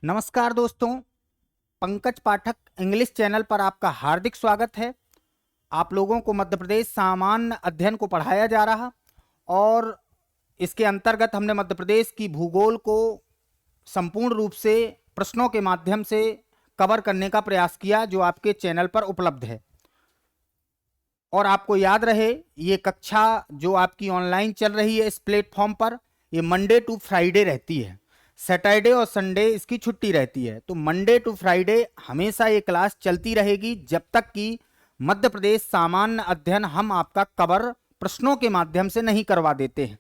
नमस्कार दोस्तों, पंकज पाठक English channel पर आपका हार्दिक स्वागत है। आप लोगों को मध्य प्रदेश सामान्य अध्ययन को पढ़ाया जा रहा और इसके अंतर्गत हमने मध्य प्रदेश की भूगोल को संपूर्ण रूप से प्रश्नों के माध्यम से कवर करने का प्रयास किया, जो आपके चैनल पर उपलब्ध है। और आपको याद रहे, ये कक्षा जो आपकी ऑनलाइन चल रही है इस प्लेटफॉर्म पर, ये मंडे टू फ्राइडे रहती है। सैटरडे और संडे इसकी छुट्टी रहती है। तो मंडे टू फ्राइडे हमेशा ये क्लास चलती रहेगी जब तक कि मध्य प्रदेश सामान्य अध्ययन हम आपका कवर प्रश्नों के माध्यम से नहीं करवा देते हैं।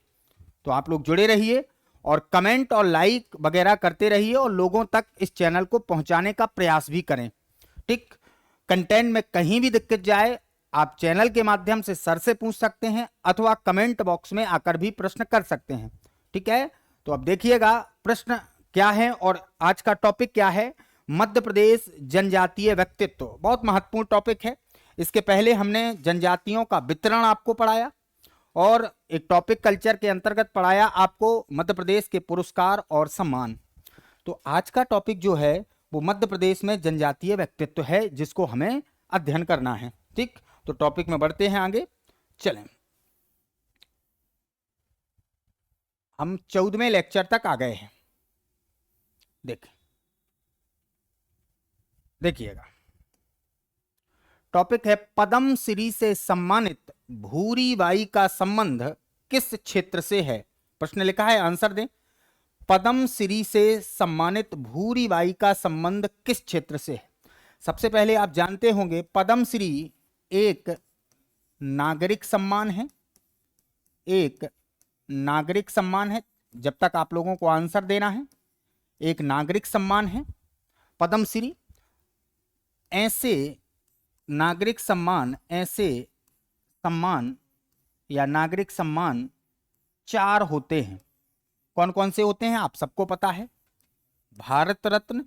तो आप लोग जुड़े रहिए और कमेंट और लाइक वगैरह करते रहिए और लोगों तक इस चैनल को पहुंचाने का प्रयास भी करें। ठीक, कंटेंट में कहीं भी दिक्कत जाए आप चैनल के माध्यम से सर से पूछ सकते हैं अथवा कमेंट बॉक्स में आकर भी प्रश्न कर सकते हैं। ठीक है, तो अब देखिएगा प्रश्न क्या है और आज का टॉपिक क्या है। मध्य प्रदेश जनजातीय व्यक्तित्व बहुत महत्वपूर्ण टॉपिक है। इसके पहले हमने जनजातियों का वितरण आपको पढ़ाया और एक टॉपिक कल्चर के अंतर्गत पढ़ाया आपको मध्य प्रदेश के पुरस्कार और सम्मान। तो आज का टॉपिक जो है वो मध्य प्रदेश में जनजातीय व्यक्तित्व है, जिसको हमें अध्ययन करना है। ठीक, तो टॉपिक में बढ़ते हैं आगे। चलें, हम 14वें लेक्चर तक आ गए हैं। देखिएगा, टॉपिक है पद्म श्री से सम्मानित भूरी बाई का संबंध किस क्षेत्र से है। प्रश्न लिखा है, आंसर दें। पद्म श्री से सम्मानित भूरी बाई का संबंध किस क्षेत्र से है। सबसे पहले आप जानते होंगे पद्म श्री एक नागरिक सम्मान है, एक नागरिक सम्मान है। जब तक आप लोगों को आंसर देना है, एक नागरिक सम्मान है पद्म श्री। ऐसे नागरिक सम्मान, ऐसे सम्मान या नागरिक सम्मान 4 होते हैं। कौन कौन से होते हैं आप सबको पता है। भारत रत्न,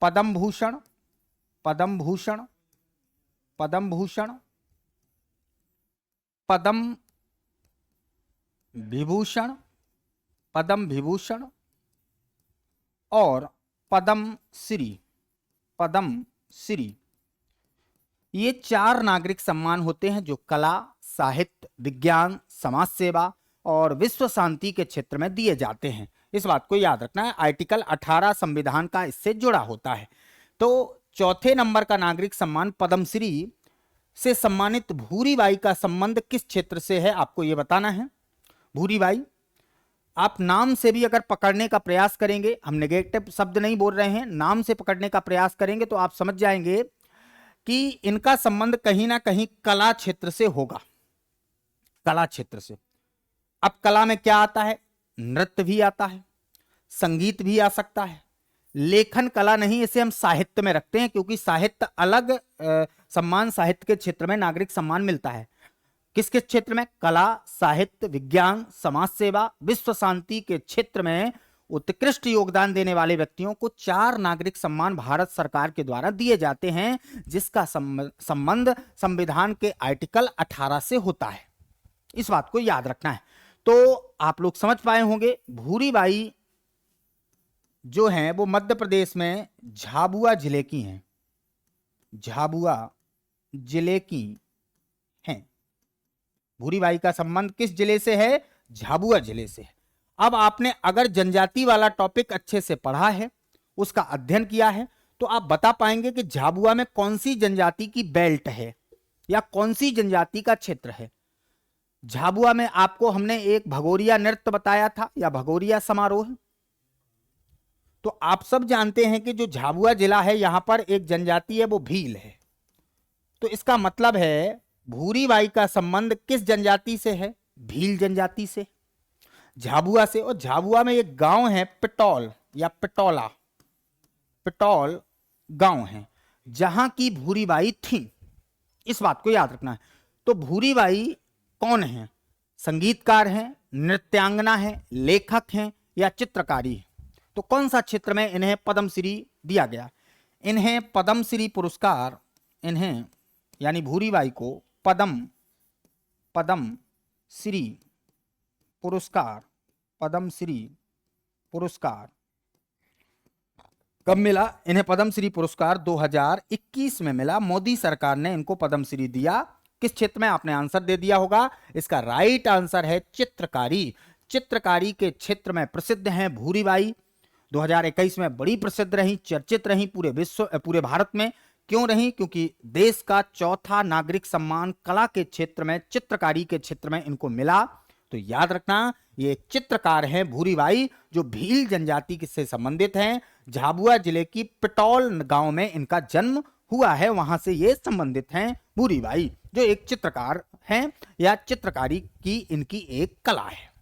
पद्म भूषण, पद्म भूषण, पद्म भूषण, पद्म विभूषण, पद्म विभूषण और पद्म श्री, पद्म श्री। ये 4 नागरिक सम्मान होते हैं जो कला, साहित्य, विज्ञान, समाज सेवा और विश्व शांति के क्षेत्र में दिए जाते हैं। इस बात को याद रखना है, आर्टिकल 18 संविधान का इससे जुड़ा होता है। तो चौथे नंबर का नागरिक सम्मान पद्मश्री से सम्मानित भूरी बाई का संबंध किस क्षेत्र से है, आपको यह बताना है। भूरी बाई आप नाम से भी अगर पकड़ने का प्रयास करेंगे, हम नेगेटिव शब्द नहीं बोल रहे हैं, नाम से पकड़ने का प्रयास करेंगे तो आप समझ जाएंगे कि इनका संबंध कहीं ना कहीं कला क्षेत्र से होगा, कला क्षेत्र से। अब कला में क्या आता है, नृत्य भी आता है, संगीत भी आ सकता है, लेखन कला नहीं, इसे हम साहित्य में रखते हैं क्योंकि साहित्य अलग सम्मान, साहित्य के क्षेत्र में नागरिक सम्मान मिलता है। किस किस क्षेत्र में, कला, साहित्य, विज्ञान, समाज सेवा, विश्व शांति के क्षेत्र में उत्कृष्ट योगदान देने वाले व्यक्तियों को 4 नागरिक सम्मान भारत सरकार के द्वारा दिए जाते हैं, जिसका संबंध संविधान के आर्टिकल 18 से होता है। इस बात को याद रखना है। तो आप लोग समझ पाए होंगे, भूरी बाई जो है वो मध्य प्रदेश में झाबुआ जिले की हैं, झाबुआ जिले की हैं। भूरी बाई का संबंध किस जिले से है, झाबुआ जिले से है। अब आपने अगर जनजाति वाला टॉपिक अच्छे से पढ़ा है, उसका अध्ययन किया है, तो आप बता पाएंगे कि झाबुआ में कौन सी जनजाति की बेल्ट है या कौन सी जनजाति का क्षेत्र है। झाबुआ में आपको हमने एक भगोरिया नृत्य बताया था या भगोरिया समारोह। तो आप सब जानते हैं कि जो झाबुआ जिला है, यहां पर एक जनजाति है, वो भील है। तो इसका मतलब है भूरी बाई का संबंध किस जनजाति से है, भील जनजाति से, झाबुआ से। और झाबुआ में एक गांव है पिटौल या पिटौला, पिटौल गांव है जहां की भूरी बाई थी। इस बात को याद रखना है। तो भूरी बाई कौन है, संगीतकार हैं, नृत्यांगना है, लेखक हैं या चित्रकारी है। तो कौन सा क्षेत्र में इन्हें पद्मश्री दिया गया, इन्हें पद्मश्री पुरस्कार, इन्हें यानी भूरी बाई को पद्मश्री पुरस्कार, पद्मश्री पुरस्कार कब मिला? इन्हें पद्मश्री पुरस्कार 2021 में मिला। मोदी सरकार ने इनको पद्मश्री दिया। किस क्षेत्र में? आपने आंसर दे दिया होगा। इसका राइट आंसर है चित्रकारी। चित्रकारी के क्षेत्र में प्रसिद्ध हैं भूरीबाई। 2021 में बड़ी प्रसिद्ध रही, चर्चित रही पूरे भारत में। क्यों रही? क्योंकि देश का चौथा नागरिक सम्मान कला के क्षेत्र में, चित्रकारी के क्षेत्र में इनको मिला। तो याद रखना, ये एक चित्रकार हैं भूरीबाई, जो भील जनजाति से संबंधित हैं। झाबुआ जिले की पिटौल गांव में इनका जन्म हुआ है, वहां से ये संबंधित हैं भूरीबाई, जो एक चित्रकार हैं या चित्रकारी की इनकी एक कला है।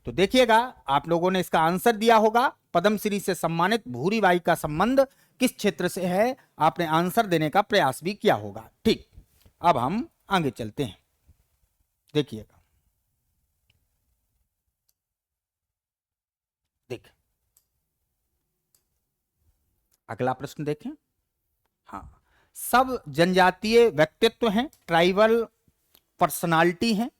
तो देखिएगा, आप लोगों ने इसका आंसर दिया होगा। पद्मश्री से सम्मानित भूरीबाई का संबंध किस क्षेत्र से है? आपने आंसर देने का प्रयास भी किया होगा। ठीक, अब हम आगे चलते हैं। देखिएगा, देख अगला प्रश्न देखें। हाँ, सब जनजातीय व्यक्तित्व हैं, ट्राइबल पर्सनालिटी हैं,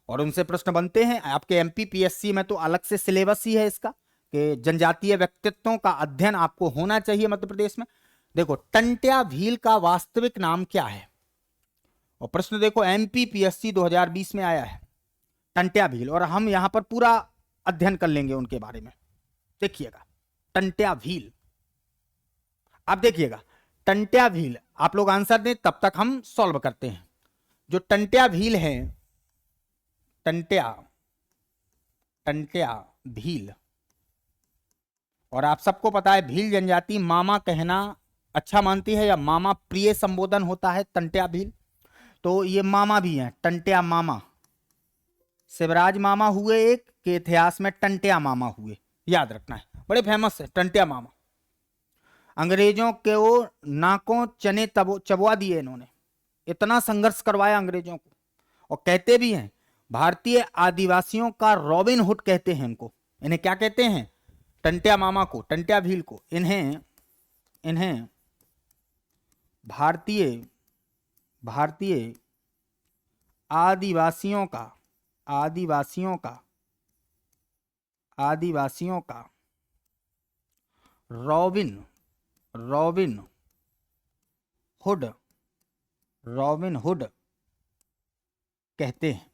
और उनसे प्रश्न बनते हैं। आपके एमपीपीएससी में तो अलग से सिलेबस ही है इसका कि जनजातीय व्यक्तित्वों का अध्ययन आपको होना चाहिए मध्य प्रदेश में। देखो, टंट्या भील का वास्तविक नाम क्या है? और प्रश्न देखो, एमपीपीएससी 2020 में आया है टंट्या भील, और हम यहां पर पूरा अध्ययन कर लेंगे उनके बारे में। देखिएगा, टंट्या भील। अब देखिएगा, टंट्या भील, आप लोग आंसर दें तब तक हम सॉल्व करते हैं। जो टंट्या भील है, टंट्या भील, और आप सबको पता है भील जनजाति मामा कहना अच्छा मानती है या मामा प्रिय संबोधन होता है टंट्या भील। तो ये मामा भी हैं, टंट्या मामा। शिवराज मामा हुए एक के इतिहास में, टंट्या मामा हुए, याद रखना है, बड़े फेमस है टंट्या मामा। अंग्रेजों के वो नाकों चने चबवा दिए इन्होंने, इतना संघर्ष करवाया अंग्रेजों को। और कहते भी हैं भारतीय आदिवासियों का रॉबिन हुड कहते हैं इनको। इन्हें क्या कहते हैं? टंट्या मामा को, टंट्या भील को। इन्हें भारतीय आदिवासियों का रॉबिन हुड कहते हैं।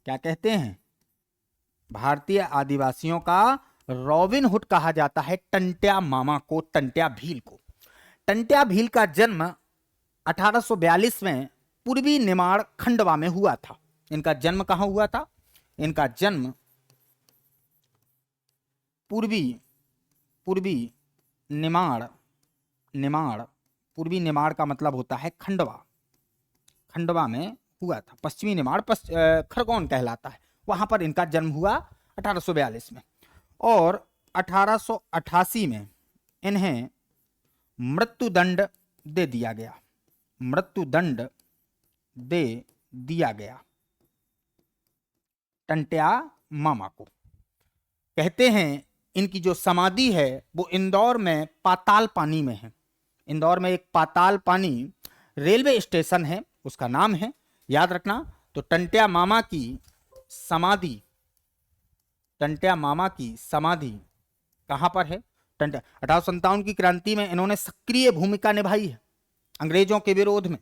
क्या कहते हैं? भारतीय आदिवासियों का रॉबिन हुड कहा जाता है टंट्या मामा को, टंट्या भील को। टंट्या भील का जन्म 1842 में पूर्वी निमाड़ खंडवा में हुआ था। इनका जन्म कहां हुआ था? इनका जन्म पूर्वी निमाड़ पूर्वी निमाड़ का मतलब होता है खंडवा में हुआ था। पश्चिमी निमाड़ खरगोन कहलाता है, वहां पर इनका जन्म हुआ 1842 में। और 1888 में इन्हें मृत्युदंड दे दिया गया टंट्या मामा को। कहते हैं इनकी जो समाधि है वो इंदौर में पाताल पानी में है। इंदौर में एक पाताल पानी रेलवे स्टेशन है, उसका नाम है, याद रखना। तो टंट्या मामा की समाधि कहां पर है? 1857 की क्रांति में इन्होंने सक्रिय भूमिका निभाई है अंग्रेजों के विरोध में,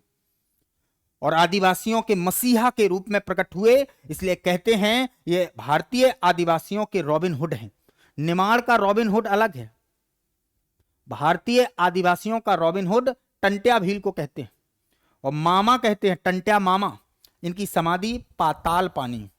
और आदिवासियों के मसीहा के रूप में प्रकट हुए। इसलिए कहते हैं ये भारतीय आदिवासियों के रॉबिन हुड हैं। निमाड़ का रॉबिन हुड अलग है, भारतीय आदिवासियों का रॉबिन हुड टंट्या भील को कहते हैं। और मामा कहते हैं टंट्या मामा। इनकी समाधि पाताल पानी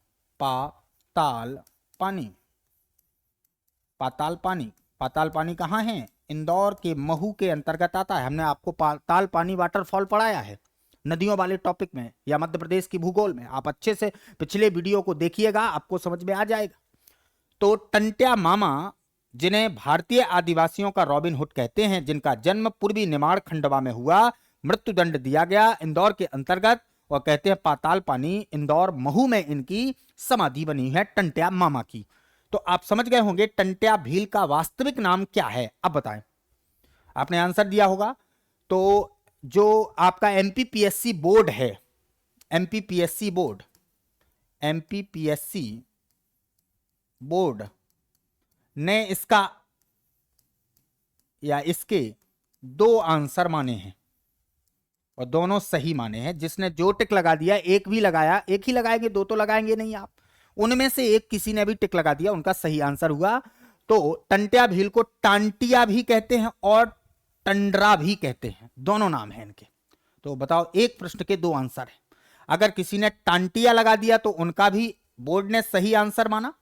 कहां है? इंदौर के महू के अंतर्गत आता है। हमने आपको पाताल पानी वाटरफॉल पढ़ाया है नदियों वाले टॉपिक में या मध्य प्रदेश की भूगोल में। आप अच्छे से पिछले वीडियो को देखिएगा, आपको समझ में आ जाएगा। तो टंट्या मामा, जिन्हें भारतीय आदिवासियों का रॉबिन हुड कहते हैं, जिनका जन्म पूर्वी निमाड़ खंडवा में हुआ, मृत्युदंड दिया गया इंदौर के अंतर्गत, और कहते हैं पाताल पानी इंदौर महू में इनकी समाधि बनी है टंट्या मामा की। तो आप समझ गए होंगे टंट्या भील का वास्तविक नाम क्या है। अब बताएं, आपने आंसर दिया होगा। तो जो आपका एमपीपीएससी बोर्ड है, MPPSC बोर्ड ने इसका या इसके 2 आंसर माने हैं और दोनों सही माने हैं। जिसने जो टिक लगा दिया, एक भी लगाया, एक ही लगाएंगे, 2 तो लगाएंगे नहीं आप, उनमें से एक किसी ने भी टिक लगा दिया, उनका सही आंसर हुआ। तो टंट्या भील को टांटिया भी कहते हैं और टंडरा भी कहते हैं, दोनों नाम हैं इनके। तो बताओ, एक प्रश्न के 2 आंसर हैं। अगर किसी ने टांटिया लगा दिया तो उनका भी बोर्ड ने सही आंसर माना,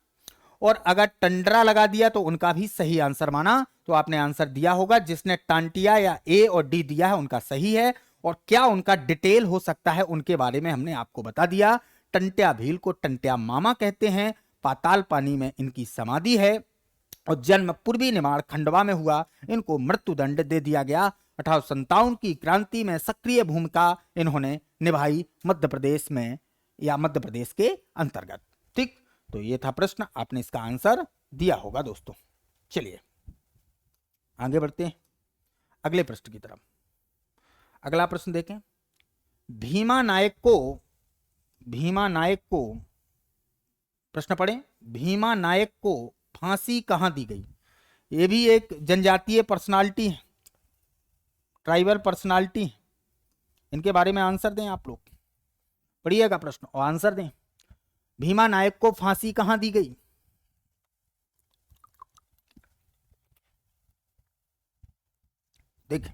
और अगर टंडरा लगा दिया तो उनका भी सही आंसर माना। तो आपने आंसर दिया होगा। जिसने टांटिया या ए और डी दिया है उनका सही है। और क्या उनका डिटेल हो सकता है उनके बारे में हमने आपको बता दिया। टंट्या भील को टंट्या मामा कहते हैं, पाताल पानी में इनकी समाधि है और जन्म पूर्वी निमाड़ खंडवा में हुआ। इनको मृत्युदंड दे दिया गया। 1857 की क्रांति में सक्रिय भूमिका इन्होंने निभाई मध्य प्रदेश में या मध्य प्रदेश के अंतर्गत। ठीक, तो ये था प्रश्न, आपने इसका आंसर दिया होगा दोस्तों। चलिए आगे बढ़ते हैं अगले प्रश्न की तरफ। अगला प्रश्न देखें। भीमा नायक को प्रश्न पढ़ें। भीमा नायक को फांसी कहां दी गई? ये भी एक जनजातीय पर्सनालिटी है, ट्राइबल पर्सनालिटी है। इनके बारे में आंसर दें आप लोग। पढ़िएगा प्रश्न और आंसर दें। भीमा नायक को फांसी कहां दी गई? देखें,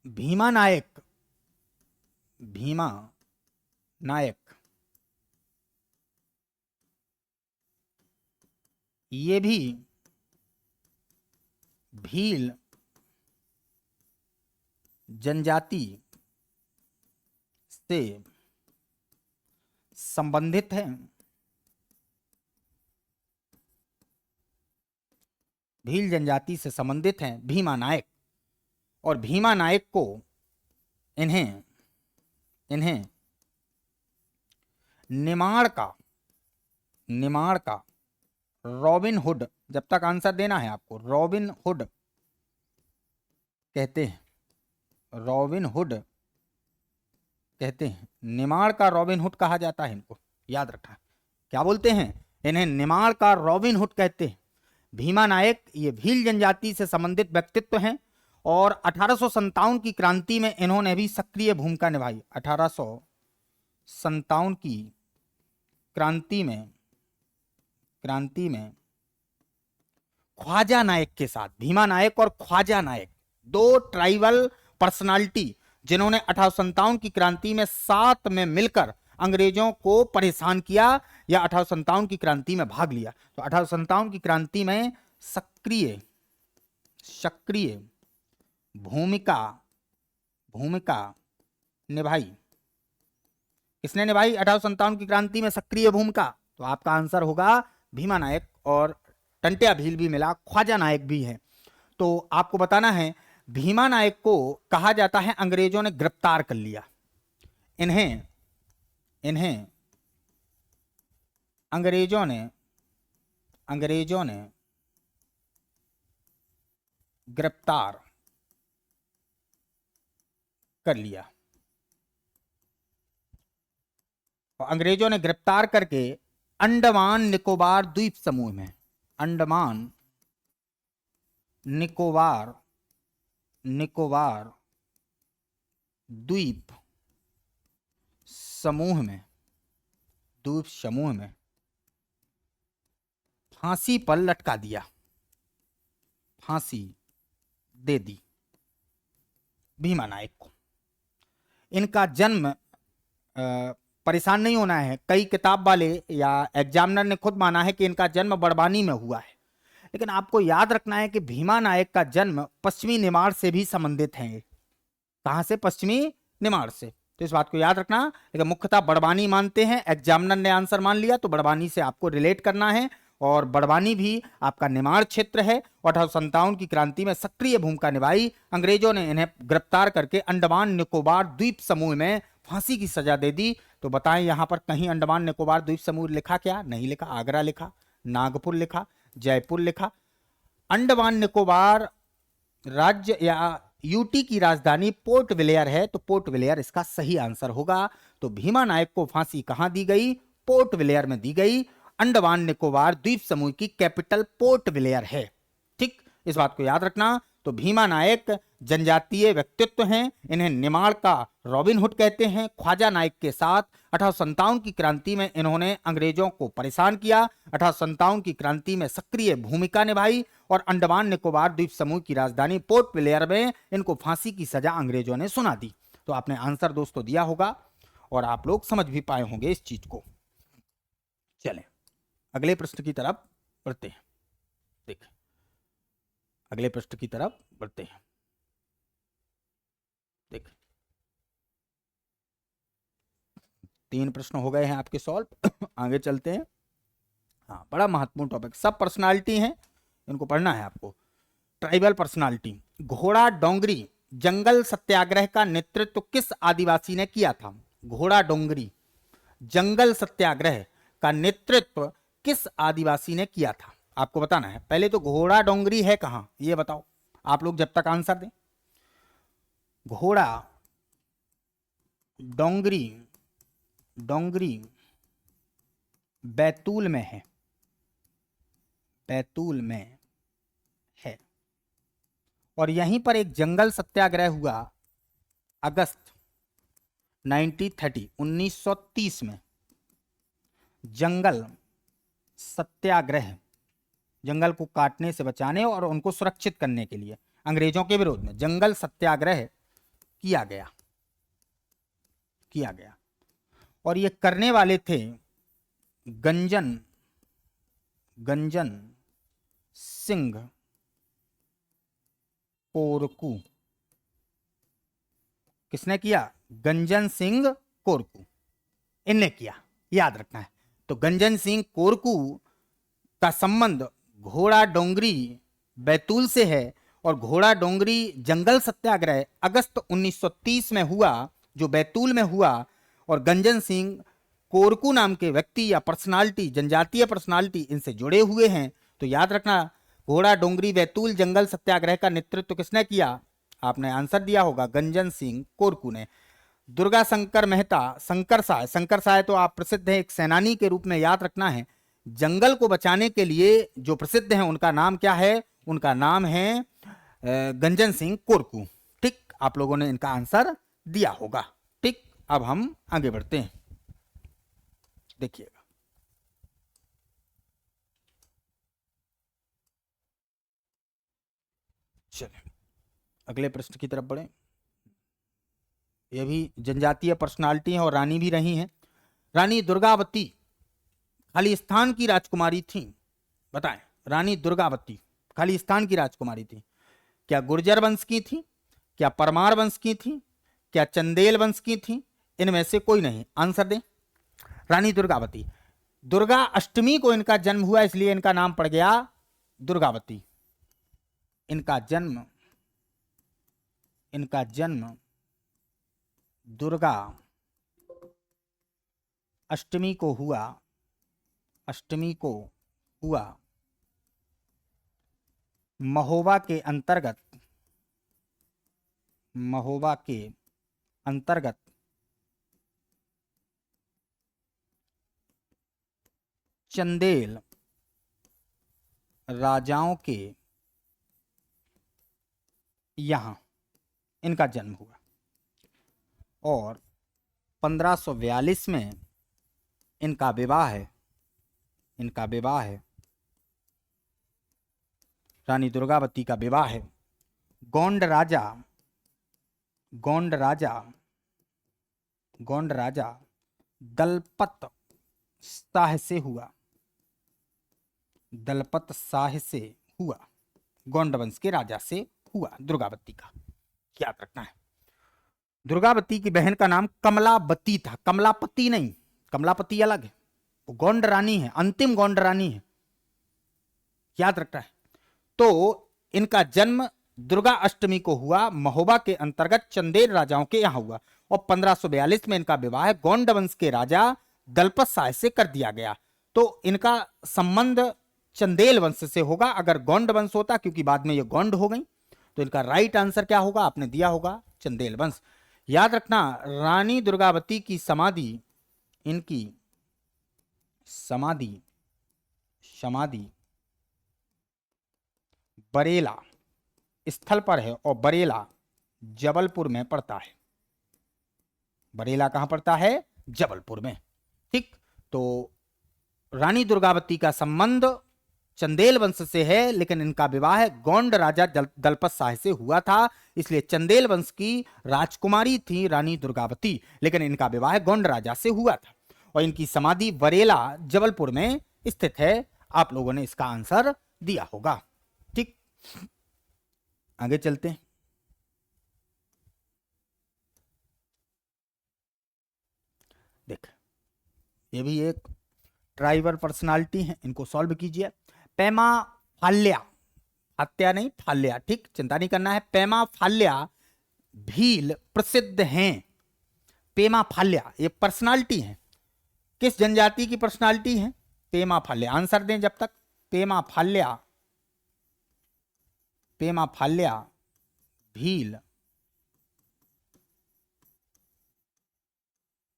भीमा नायक ये भी भील जनजाति से संबंधित है। भील जनजाति से संबंधित हैं भीमा नायक। और भीमा नायक को इन्हें निमाड़ का रॉबिन हुड, जब तक आंसर देना है आपको, रॉबिन हुड कहते हैं। रॉबिन हुड कहते हैं, निमाड़ का रॉबिन हुड कहा जाता है इनको, याद रखना। क्या बोलते हैं? इन्हें निमाड़ का रॉबिन हुड कहते हैं। भीमा नायक ये भील जनजाति से संबंधित व्यक्तित्व हैं और 1857 की क्रांति में इन्होंने भी सक्रिय भूमिका निभाई। 1857 की क्रांति में ख्वाजा नायक के साथ, भीमा नायक और ख्वाजा नायक 2 ट्राइबल पर्सनालिटी जिन्होंने 1857 की क्रांति में साथ में मिलकर अंग्रेजों को परेशान किया या 1857 की क्रांति में भाग लिया। तो 1857 की क्रांति में सक्रिय भूमिका निभाई। किसने निभाई 1857 की क्रांति में सक्रिय भूमिका? तो आपका आंसर होगा भीमा नायक। और टंट्या भील भी मिला, ख्वाजा नायक भी है। तो आपको बताना है, भीमा नायक को कहा जाता है अंग्रेजों ने गिरफ्तार कर लिया। इन्हें अंग्रेजों ने गिरफ्तार कर लिया और अंग्रेजों ने गिरफ्तार करके अंडमान निकोबार द्वीप समूह में, अंडमान निकोबार द्वीप समूह में फांसी पर लटका दिया, फांसी दे दी भीमा नायक को। इनका जन्म, परेशान नहीं होना है, कई किताब वाले या एग्जामिनर ने खुद माना है कि इनका जन्म बड़वानी में हुआ है, लेकिन आपको याद रखना है कि भीमा नायक का जन्म पश्चिमी निमाड़ से भी संबंधित है। कहां से? पश्चिमी निमाड़ से। तो इस बात को याद रखना। लेकिन मुख्यतः बड़वानी मानते हैं, एग्जामिनर ने आंसर मान लिया तो बड़वानी से आपको रिलेट करना है। और बड़वानी भी आपका निमाड़ क्षेत्र है। 1857 की क्रांति में सक्रिय भूमिका निभाई। अंग्रेजों ने इन्हें गिरफ्तार करके अंडमान निकोबार द्वीप समूह में फांसी की सजा दे दी। तो बताएं, यहां पर कहीं अंडमान निकोबार द्वीप समूह लिखा क्या? नहीं लिखा। आगरा लिखा, नागपुर लिखा, जयपुर लिखा। अंडमान निकोबार राज्य या यूटी की राजधानी पोर्ट ब्लेयर है, तो पोर्ट ब्लेयर इसका सही आंसर होगा। तो भीमा नायक को फांसी कहां दी गई? पोर्ट ब्लेयर में दी गई। अंडमान निकोबार द्वीप समूह की कैपिटल पोर्ट ब्लेयर है। ठीक, इस बात को याद रखना। तो भीमा नायक जनजातीय व्यक्तित्व हैं, इन्हें निमाड़ का रॉबिन हुड कहते हैं। ख्वाजा नायक के साथ 1857 की क्रांति में इन्होंने अंग्रेजों को परेशान किया। 1857 की क्रांति में सक्रिय भूमिका निभाई और अंडमान निकोबार द्वीप समूह की राजधानी पोर्ट ब्लेयर में इनको फांसी की सजा अंग्रेजों ने सुना दी। तो आपने आंसर दोस्तों दिया होगा और आप लोग समझ भी पाए होंगे इस चीज को। चलें अगले प्रश्न की तरफ बढ़ते हैं। देखें अगले प्रश्न की तरफ बढ़ते हैं। देखें 3 प्रश्न हो गए हैं आपके सॉल्व। आगे चलते हैं। हाँ, बड़ा महत्वपूर्ण टॉपिक, सब पर्सनालिटी हैं, इनको पढ़ना है आपको। Tribal personality. घोड़ा डोंगरी जंगल सत्याग्रह का नेतृत्व किस आदिवासी ने किया था? घोड़ा डोंगरी जंगल सत्याग्रह का नेतृत्व किस आदिवासी ने किया था? आपको बताना है। पहले तो घोड़ा डोंगरी है कहां, ये बताओ आप लोग जब तक आंसर दें। घोड़ा डोंगरी डोंगरी बैतूल में है, बैतूल में है। और यहीं पर एक जंगल सत्याग्रह हुआ अगस्त 1930 में। जंगल सत्याग्रह, जंगल को काटने से बचाने और उनको सुरक्षित करने के लिए अंग्रेजों के विरोध में जंगल सत्याग्रह किया गया। और ये करने वाले थे गंजन सिंह कोरकू। किसने किया? गंजन सिंह कोरकू, इनने किया, याद रखना है। तो गंजन सिंह कोरकू का संबंध घोड़ा डोंगरी बैतूल से है और घोड़ा डोंगरी जंगल सत्याग्रह अगस्त 1930 में हुआ, जो बैतूल में हुआ। और गंजन सिंह कोरकू नाम के व्यक्ति या पर्सनालिटी, जनजातीय पर्सनालिटी, इनसे जुड़े हुए हैं। तो याद रखना, घोड़ा डोंगरी बैतूल जंगल सत्याग्रह का नेतृत्व किसने किया? आपने आंसर दिया होगा, गंजन सिंह कोरकू ने। दुर्गा शंकर मेहता, शंकर साय तो आप प्रसिद्ध है एक सेनानी के रूप में, याद रखना है। जंगल को बचाने के लिए जो प्रसिद्ध हैं उनका नाम क्या है? उनका नाम है गंजन सिंह कोरकू। ठीक, आप लोगों ने इनका आंसर दिया होगा। ठीक, अब हम आगे बढ़ते हैं। देखिएगा चलिए अगले प्रश्न की तरफ बढ़े। ये भी जनजातीय पर्सनालिटी हैं और रानी भी रही हैं। रानी दुर्गावती खालिस्तान की राजकुमारी थी। बताएं, रानी दुर्गावती खालिस्तान की राजकुमारी थी। क्या गुर्जर वंश की थी? क्या परमार वंश की थी? क्या चंदेल वंश की थी? इनमें से कोई नहीं। आंसर दें। रानी दुर्गावती, दुर्गा अष्टमी को इनका जन्म हुआ, इसलिए इनका नाम पड़ गया दुर्गावती। इनका जन्म दुर्गा अष्टमी को हुआ महोबा के अंतर्गत चंदेल राजाओं के यहां इनका जन्म हुआ और 1542 में इनका विवाह है। रानी दुर्गावती का विवाह है गोंड राजा दलपत शाह से हुआ। गोंड वंश के राजा से हुआ दुर्गावती का, याद रखना है। दुर्गावती की बहन का नाम कमलावती था, कमलापति नहीं, कमलापति अलग है, वो गोंड रानी है, अंतिम गोंड रानी है, याद रखना है। तो इनका जन्म दुर्गा अष्टमी को हुआ, महोबा के अंतर्गत चंदेल राजाओं के यहां हुआ और 1542 में इनका विवाह गोंड वंश के राजा दलपत शाह से कर दिया गया। तो इनका संबंध चंदेल वंश से होगा। अगर गोंड वंश होता, क्योंकि बाद में ये गोंड हो गई, तो इनका राइट आंसर क्या होगा, आपने दिया होगा चंदेल वंश। याद रखना, रानी दुर्गावती की समाधि, इनकी समाधि समाधि बरेला स्थल पर है और बरेला जबलपुर में पड़ता है। बरेला कहां पड़ता है, जबलपुर में। ठीक, तो रानी दुर्गावती का संबंध चंदेल वंश से है, लेकिन इनका विवाह गोंड राजा दलपत शाह से हुआ था, इसलिए चंदेल वंश की राजकुमारी थी रानी दुर्गावती, लेकिन इनका विवाह गोंड राजा से हुआ था और इनकी समाधि बरेला जबलपुर में स्थित है। आप लोगों ने इसका आंसर दिया होगा। ठीक, आगे चलते हैं। देख, ये भी एक ट्राइबल पर्सनालिटी है, इनको सॉल्व कीजिए। पेमा फाल्या, हत्या नहीं फाल्या, ठीक, चिंता नहीं करना है। पेमा फाल्या भील प्रसिद्ध हैं। पेमा फाल्या ये पर्सनालिटी है, किस जनजाति की पर्सनालिटी है, पेमा फाल्या। आंसर दें जब तक। पेमा फाल्या, पेमा फाल्या भील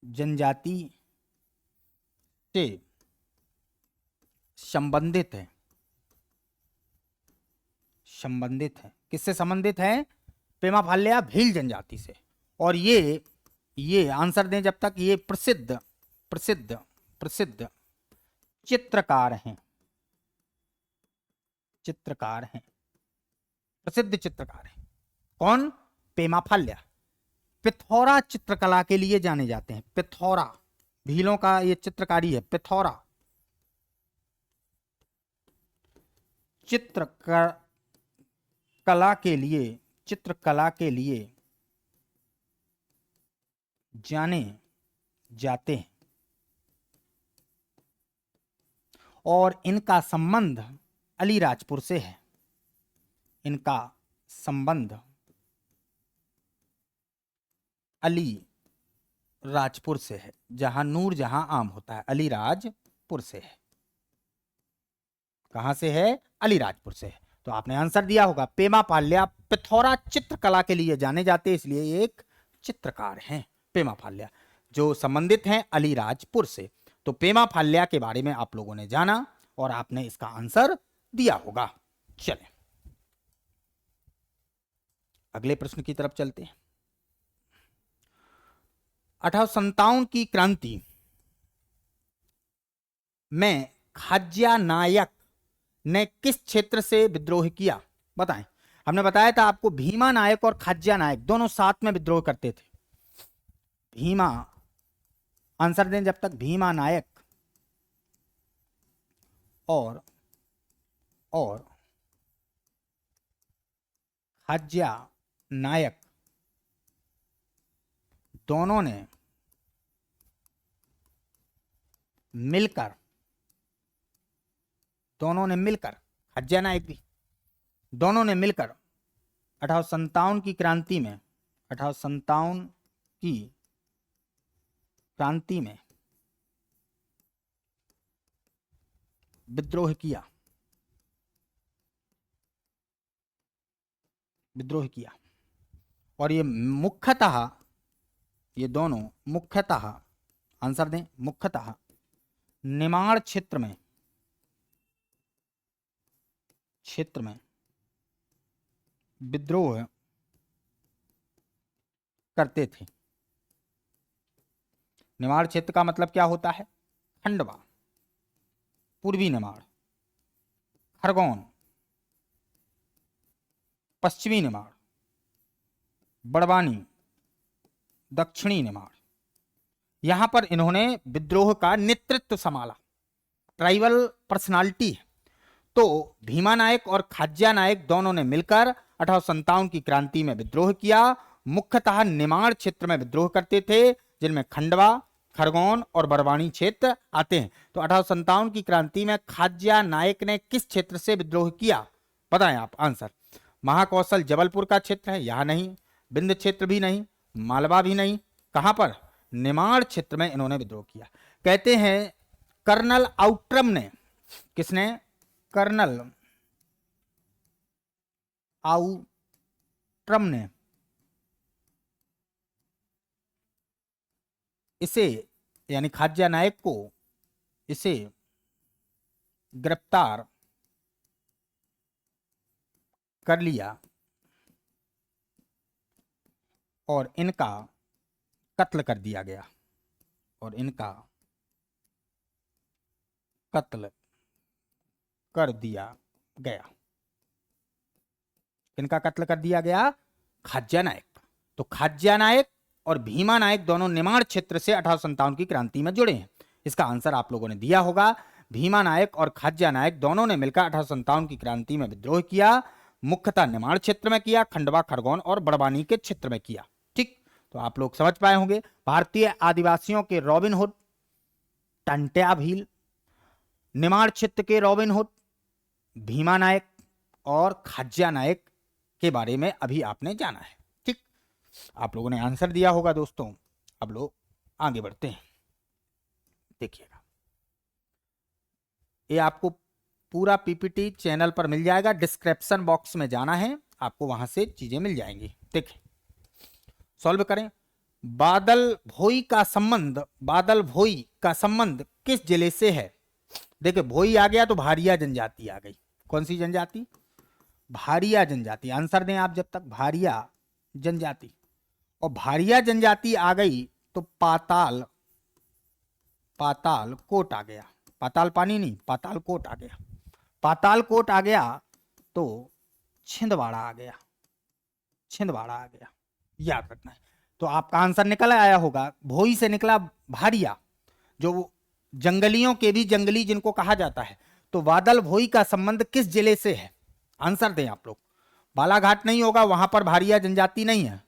जनजाति से संबंधित है। संबंधित है, किससे संबंधित है, पेमा फाल्या भील जनजाति से। और ये आंसर दें जब तक। ये प्रसिद्ध प्रसिद्ध प्रसिद्ध चित्रकार हैं, चित्रकार हैं, प्रसिद्ध चित्रकार हैं। कौन, पेमा फाल्या। पिथौरा चित्रकला के लिए जाने जाते हैं। पिथौरा, भीलों का ये चित्रकारी है। पिथौरा चित्रकला के लिए, चित्रकला के लिए जाने जाते हैं और इनका संबंध अलीराजपुर से है। इनका संबंध अली राजपुर से है, जहां नूर जहां आम होता है, अलीराजपुर से है। कहां से है, अलीराजपुर से है। तो आपने आंसर दिया होगा। पेमा फाल्या पिथौरा चित्रकला के लिए जाने जाते, इसलिए एक चित्रकार हैं पेमा फाल्या, जो संबंधित हैं अलीराजपुर से। तो पेमा फाल्या के बारे में आप लोगों ने जाना और आपने इसका आंसर दिया होगा। चलें अगले प्रश्न की तरफ चलते हैं। 1857 की क्रांति में खाज्या नायक ने किस क्षेत्र से विद्रोह किया, बताएं। हमने बताया था आपको, भीमा नायक और खाज्या नायक दोनों साथ में विद्रोह करते थे। भीमा, आंसर दें जब तक। भीमा नायक और खाज्या नायक दोनों ने मिलकर, खाज्या नायक भी, दोनों ने मिलकर 1857 की क्रांति में, 1857 की क्रांति में विद्रोह किया, विद्रोह किया। और ये मुख्यतः, ये दोनों मुख्यतः, आंसर दें, मुख्यतः निमाड़ क्षेत्र में विद्रोह करते थे। निमाड़ क्षेत्र का मतलब क्या होता है, खंडवा, पूर्वी निमाड़, खरगोन, पश्चिमी निमाड़, बड़वानी, दक्षिणी निमाड़। यहां पर इन्होंने विद्रोह का नेतृत्व संभाला। ट्राइबल पर्सनालिटी है। तो भीमा नायक और खाज्या नायक दोनों ने मिलकर 1857 की क्रांति में विद्रोह किया। मुख्यतः निमाड़ क्षेत्र में विद्रोह करते थे, जिनमें खंडवा, खरगोन और बड़वानी क्षेत्र आते हैं। तो 1857 की क्रांति में खाज्या नायक ने किस क्षेत्र से विद्रोह किया, बताएं आप आंसर। महाकौशल जबलपुर का क्षेत्र है, यहां नहीं। बिंद क्षेत्र भी नहीं, मालवा भी नहीं। कहां पर, निमाड़ क्षेत्र में इन्होंने विद्रोह किया। कहते हैं कर्नल आउट्रम ने, किसने, कर्नल आउट्रम कोलस्ट्रम ने इसे यानी खाज्या नायक को इसे गिरफ्तार कर लिया और इनका कत्ल कर दिया गया, और इनका कत्ल कर दिया गया। किनका कत्ल कर दिया गया? खाज्या नायक। तो खाज्या नायक और भीमा नायक दोनों निमाड़ क्षेत्र से 1857 की क्रांति में जुड़े हैं। इसका आंसर आप लोगों ने दिया होगा। भीमा नायक और खाज्या नायक दोनों ने मिलकर 1857 की क्रांति में विद्रोह किया। मुख्यतः निमाड़ क्षेत्र में किया, खंडवा, खरगोन और बड़वानी के क्षेत्र में किया। ठीक, तो आप लोग समझ पाए होंगे। भारतीय आदिवासियों के रॉबिन हुड टंट्या भील, निमाड़ क्षेत्र के रॉबिन हुड भीमा नायक और खाज्या नायक के बारे में अभी आपने जाना है। ठीक, आप लोगों ने आंसर दिया होगा दोस्तों। अब लोग आगे बढ़ते हैं। देखिएगा, ये आपको पूरा पीपीटी चैनल पर मिल जाएगा, डिस्क्रिप्शन बॉक्स में जाना है, आपको वहां से चीजें मिल जाएंगी। देखिए, सॉल्व करें। बादल भोई का संबंध किस जिले से है? देखिए, भोई आ गया तो भारिया जनजाति आ गई। कौन सी जनजाति? भारिया जनजाति। आंसर दें आप जब तक। भारिया जनजाति। और भारिया जनजाति आ गई तो पाताल कोट आ गया। पाताल पानी नहीं, पाताल कोट आ गया। पाताल कोट आ गया तो छिंदवाड़ा आ गया। छिंदवाड़ा आ गया, याद रखना है। तो आपका आंसर निकल आया होगा। भोई से निकला भारिया, जो जंगलियों के भी जंगली जिनको कहा जाता है। तो बादल भोई का संबंध किस जिले से है? आंसर दें आप लोग। बालाघाट नहीं होगा, वहां पर भारिया जनजाति नहीं है।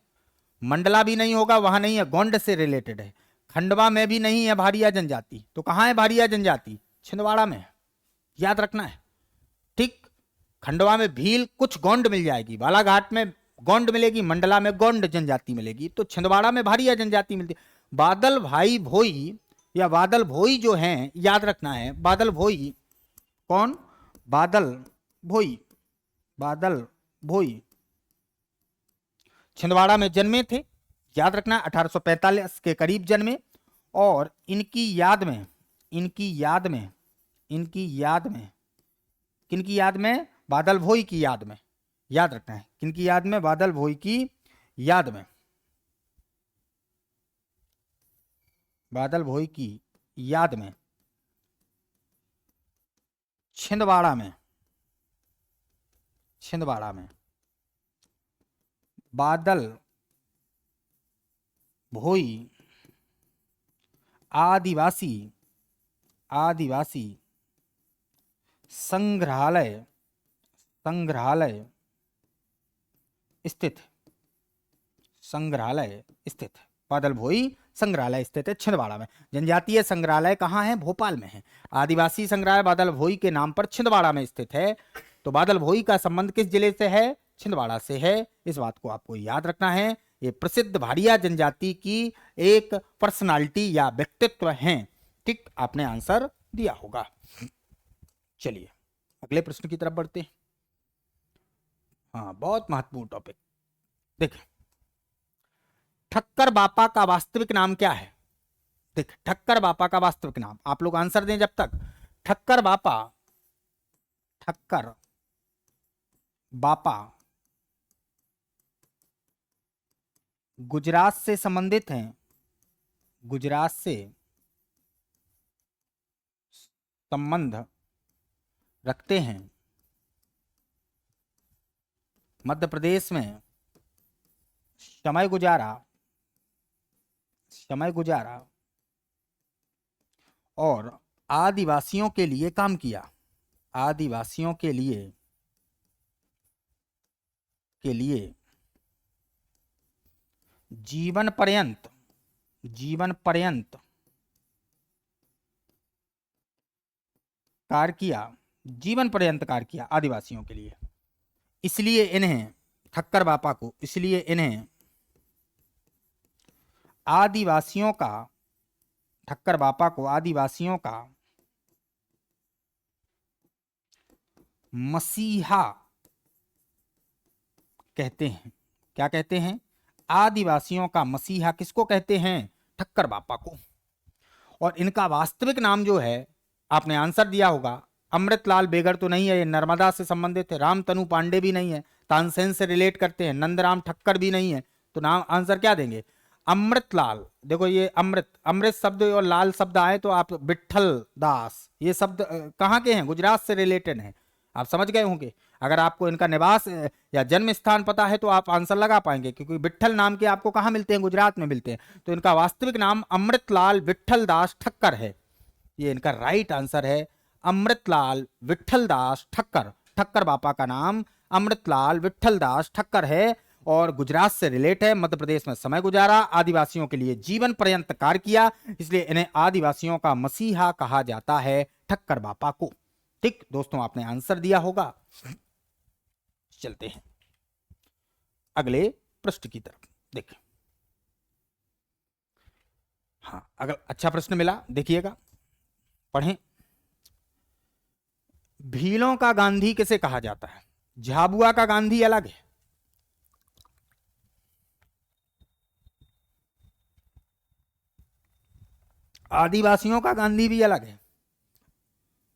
मंडला भी नहीं होगा, वहां नहीं है, गोंड से रिलेटेड है। खंडवा में भी नहीं है भारिया जनजाति। तो कहां है भारिया जनजाति? छिंदवाड़ा में, याद रखना है। ठीक, खंडवा में भील कुछ गोंड मिल जाएगी, बालाघाट में गोंड मिलेगी, मंडला में गोंड जनजाति मिलेगी, तो छिंदवाड़ा में भारिया जनजाति मिलती। बादल भाई भोई या बादल भोई जो हैं, याद रखना है। बादल भोई कौन? बादल भोई छिंदवाड़ा में जन्मे थे, याद रखना। 1845 के करीब जन्मे, और इनकी याद में किनकी याद में? बादल भोई की याद में, याद रखना है। किनकी याद में? बादल भोई की याद में। बादल भोई की याद में छिंदवाड़ा में बादल भोई आदिवासी संग्रहालय स्थित बादल भोई संग्रहालय स्थित है छिंदवाड़ा में। जनजातीय संग्रहालय कहाँ है? भोपाल में है। आदिवासी संग्रहालय बादल भोई के नाम पर छिंदवाड़ा में स्थित है। तो बादल भोई का संबंध किस जिले से है? छिंदवाड़ा से है। इस बात को आपको याद रखना है। ये प्रसिद्ध भारिया जनजाति की एक पर्सनालिटी या व्यक्तित्व हैं। ठीक, आपने आंसर दिया होगा। चलिए अगले प्रश्न की तरफ बढ़ते हैं। हाँ, बहुत महत्वपूर्ण टॉपिक। देखिए, ठक्कर बापा का वास्तविक नाम क्या है? देखिए, ठक्कर बापा का वास्तविक नाम, आप लोग आंसर दें जब तक। ठक्कर बापा गुजरात से संबंधित हैं, गुजरात से संबंध रखते हैं। मध्य प्रदेश में समय गुजारा और आदिवासियों के लिए काम किया। आदिवासियों के लिए जीवन पर्यंत कार्य किया आदिवासियों के लिए। इसलिए इन्हें ठक्कर बापा को आदिवासियों का मसीहा कहते हैं। क्या कहते हैं? आदिवासियों का मसीहा किसको कहते हैं? ठक्कर बापा को। और इनका वास्तविक नाम जो है, आपने आंसर दिया होगा, अमृतलाल बेगर तो नहीं है, ये नर्मदा से संबंधित है। रामतनु पांडे भी नहीं है, तानसेन से रिलेट करते हैं। नंदराम ठक्कर भी नहीं है, तो नाम आंसर क्या देंगे? अमृतलाल। देखो ये अमृत, अमृत शब्द और लाल शब्द आए तो आप विट्ठल दास, ये शब्द कहाँ के हैं? गुजरात से रिलेटेड हैं, आप समझ गए होंगे। अगर आपको इनका निवास या जन्म स्थान पता है तो आप आंसर लगा पाएंगे, क्योंकि विट्ठल नाम के आपको कहाँ मिलते हैं? गुजरात में मिलते हैं। तो इनका वास्तविक नाम अमृतलाल विट्ठल दास ठक्कर है। ये इनका राइट आंसर है, अमृतलाल विट्ठल दास ठक्कर। ठक्कर बापा का नाम अमृतलाल विट्ठल दास ठक्कर है और गुजरात से रिलेट है। मध्य प्रदेश में समय गुजारा, आदिवासियों के लिए जीवन पर्यंत कार्य किया, इसलिए इन्हें आदिवासियों का मसीहा कहा जाता है, ठक्कर बापा को। ठीक दोस्तों, आपने आंसर दिया होगा। चलते हैं अगले प्रश्न की तरफ। देखिए, हाँ, अगर अच्छा प्रश्न मिला देखिएगा, पढ़ें। भीलों का गांधी किसे कहा जाता है? झाबुआ का गांधी अलग है, आदिवासियों का गांधी भी अलग है,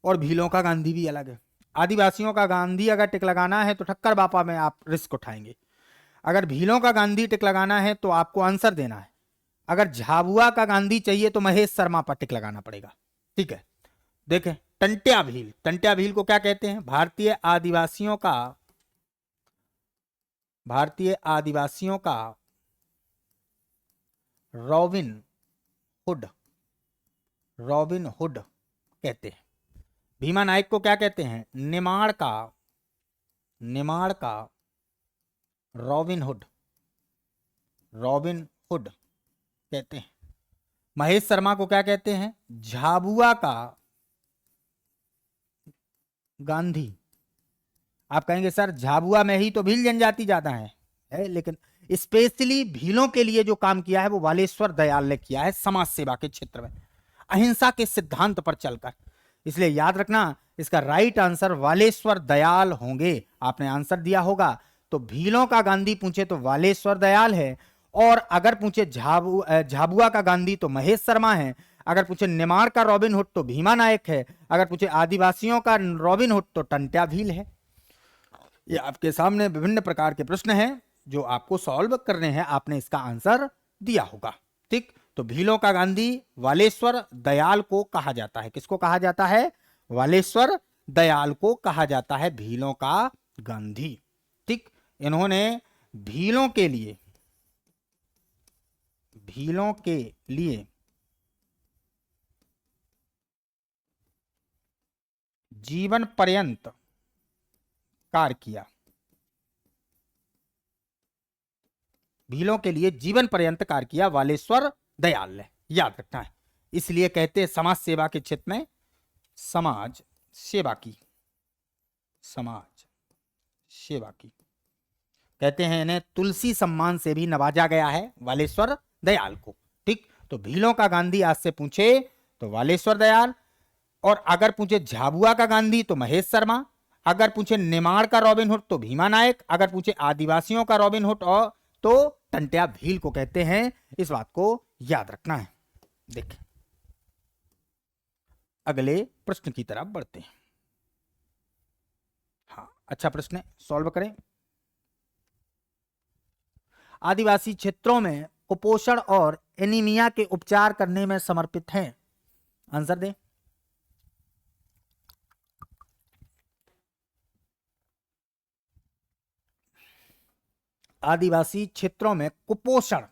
और भीलों का गांधी भी अलग है। आदिवासियों का गांधी अगर टिक लगाना है तो ठक्कर बापा में आप रिस्क उठाएंगे। अगर भीलों का गांधी टिक लगाना है तो आपको आंसर देना है। अगर झाबुआ का गांधी चाहिए तो महेश शर्मा पर टिक लगाना पड़ेगा। ठीक है, देखें, टंट्या भील, टंट्या भील को क्या कहते हैं? भारतीय आदिवासियों का रॉबिन हुड कहते हैं। भीमा नायक को क्या कहते हैं? निमाड़ का रॉबिन हुड कहते हैं। महेश शर्मा को क्या कहते हैं? झाबुआ का गांधी। आप कहेंगे सर झाबुआ में ही तो भील जनजाति ज्यादा है, लेकिन स्पेशली भीलों के लिए जो काम किया है वो वालेश्वर दयाल ने किया है, समाज सेवा के क्षेत्र में, अहिंसा के सिद्धांत पर चलकर। इसलिए याद रखना, इसका राइट आंसर वालेश्वर दयाल होंगे। आपने आंसर दिया होगा, तो भीलों का गांधी पूछे तो वालेश्वर दयाल है, और अगर पूछे झाबुआ का गांधी तो महेश शर्मा है, अगर पूछे निमाड़ का रॉबिन हुड तो भीमा नायक है, अगर पूछे आदिवासियों का रॉबिन हुड तो टंट्या भील है। ये आपके सामने विभिन्न प्रकार के प्रश्न हैं जो आपको सॉल्व करने हैं, आपने इसका आंसर दिया होगा। ठीक, तो भीलों का गांधी वालेश्वर दयाल को कहा जाता है। किसको कहा जाता है? वालेश्वर दयाल को कहा जाता है भीलों का गांधी। ठीक, इन्होंने भीलों के लिए जीवन पर्यंत कार्य किया। भीलों के लिए जीवन पर्यंत कार्य किया वालेश्वर दयाल ने, याद रखना है। इसलिए कहते हैं समाज सेवा के क्षेत्र में समाज सेवा की कहते हैं। इन्हें तुलसी सम्मान से भी नवाजा गया है, वालेश्वर दयाल को। ठीक, तो भीलों का गांधी आज से पूछे तो वालेश्वर दयाल, और अगर पूछे झाबुआ का गांधी तो महेश शर्मा, अगर पूछे निमाड़ का रॉबिन हुड तो भीमा नायक, अगर पूछे आदिवासियों का रॉबिन हुड और तो टंट्या भील को कहते हैं। इस बात को याद रखना है। देखें, अगले प्रश्न की तरफ बढ़ते हैं। हाँ, अच्छा प्रश्न है, सॉल्व करें। आदिवासी क्षेत्रों में कुपोषण और एनीमिया के उपचार करने में समर्पित हैं। आंसर दें। आदिवासी क्षेत्रों में कुपोषण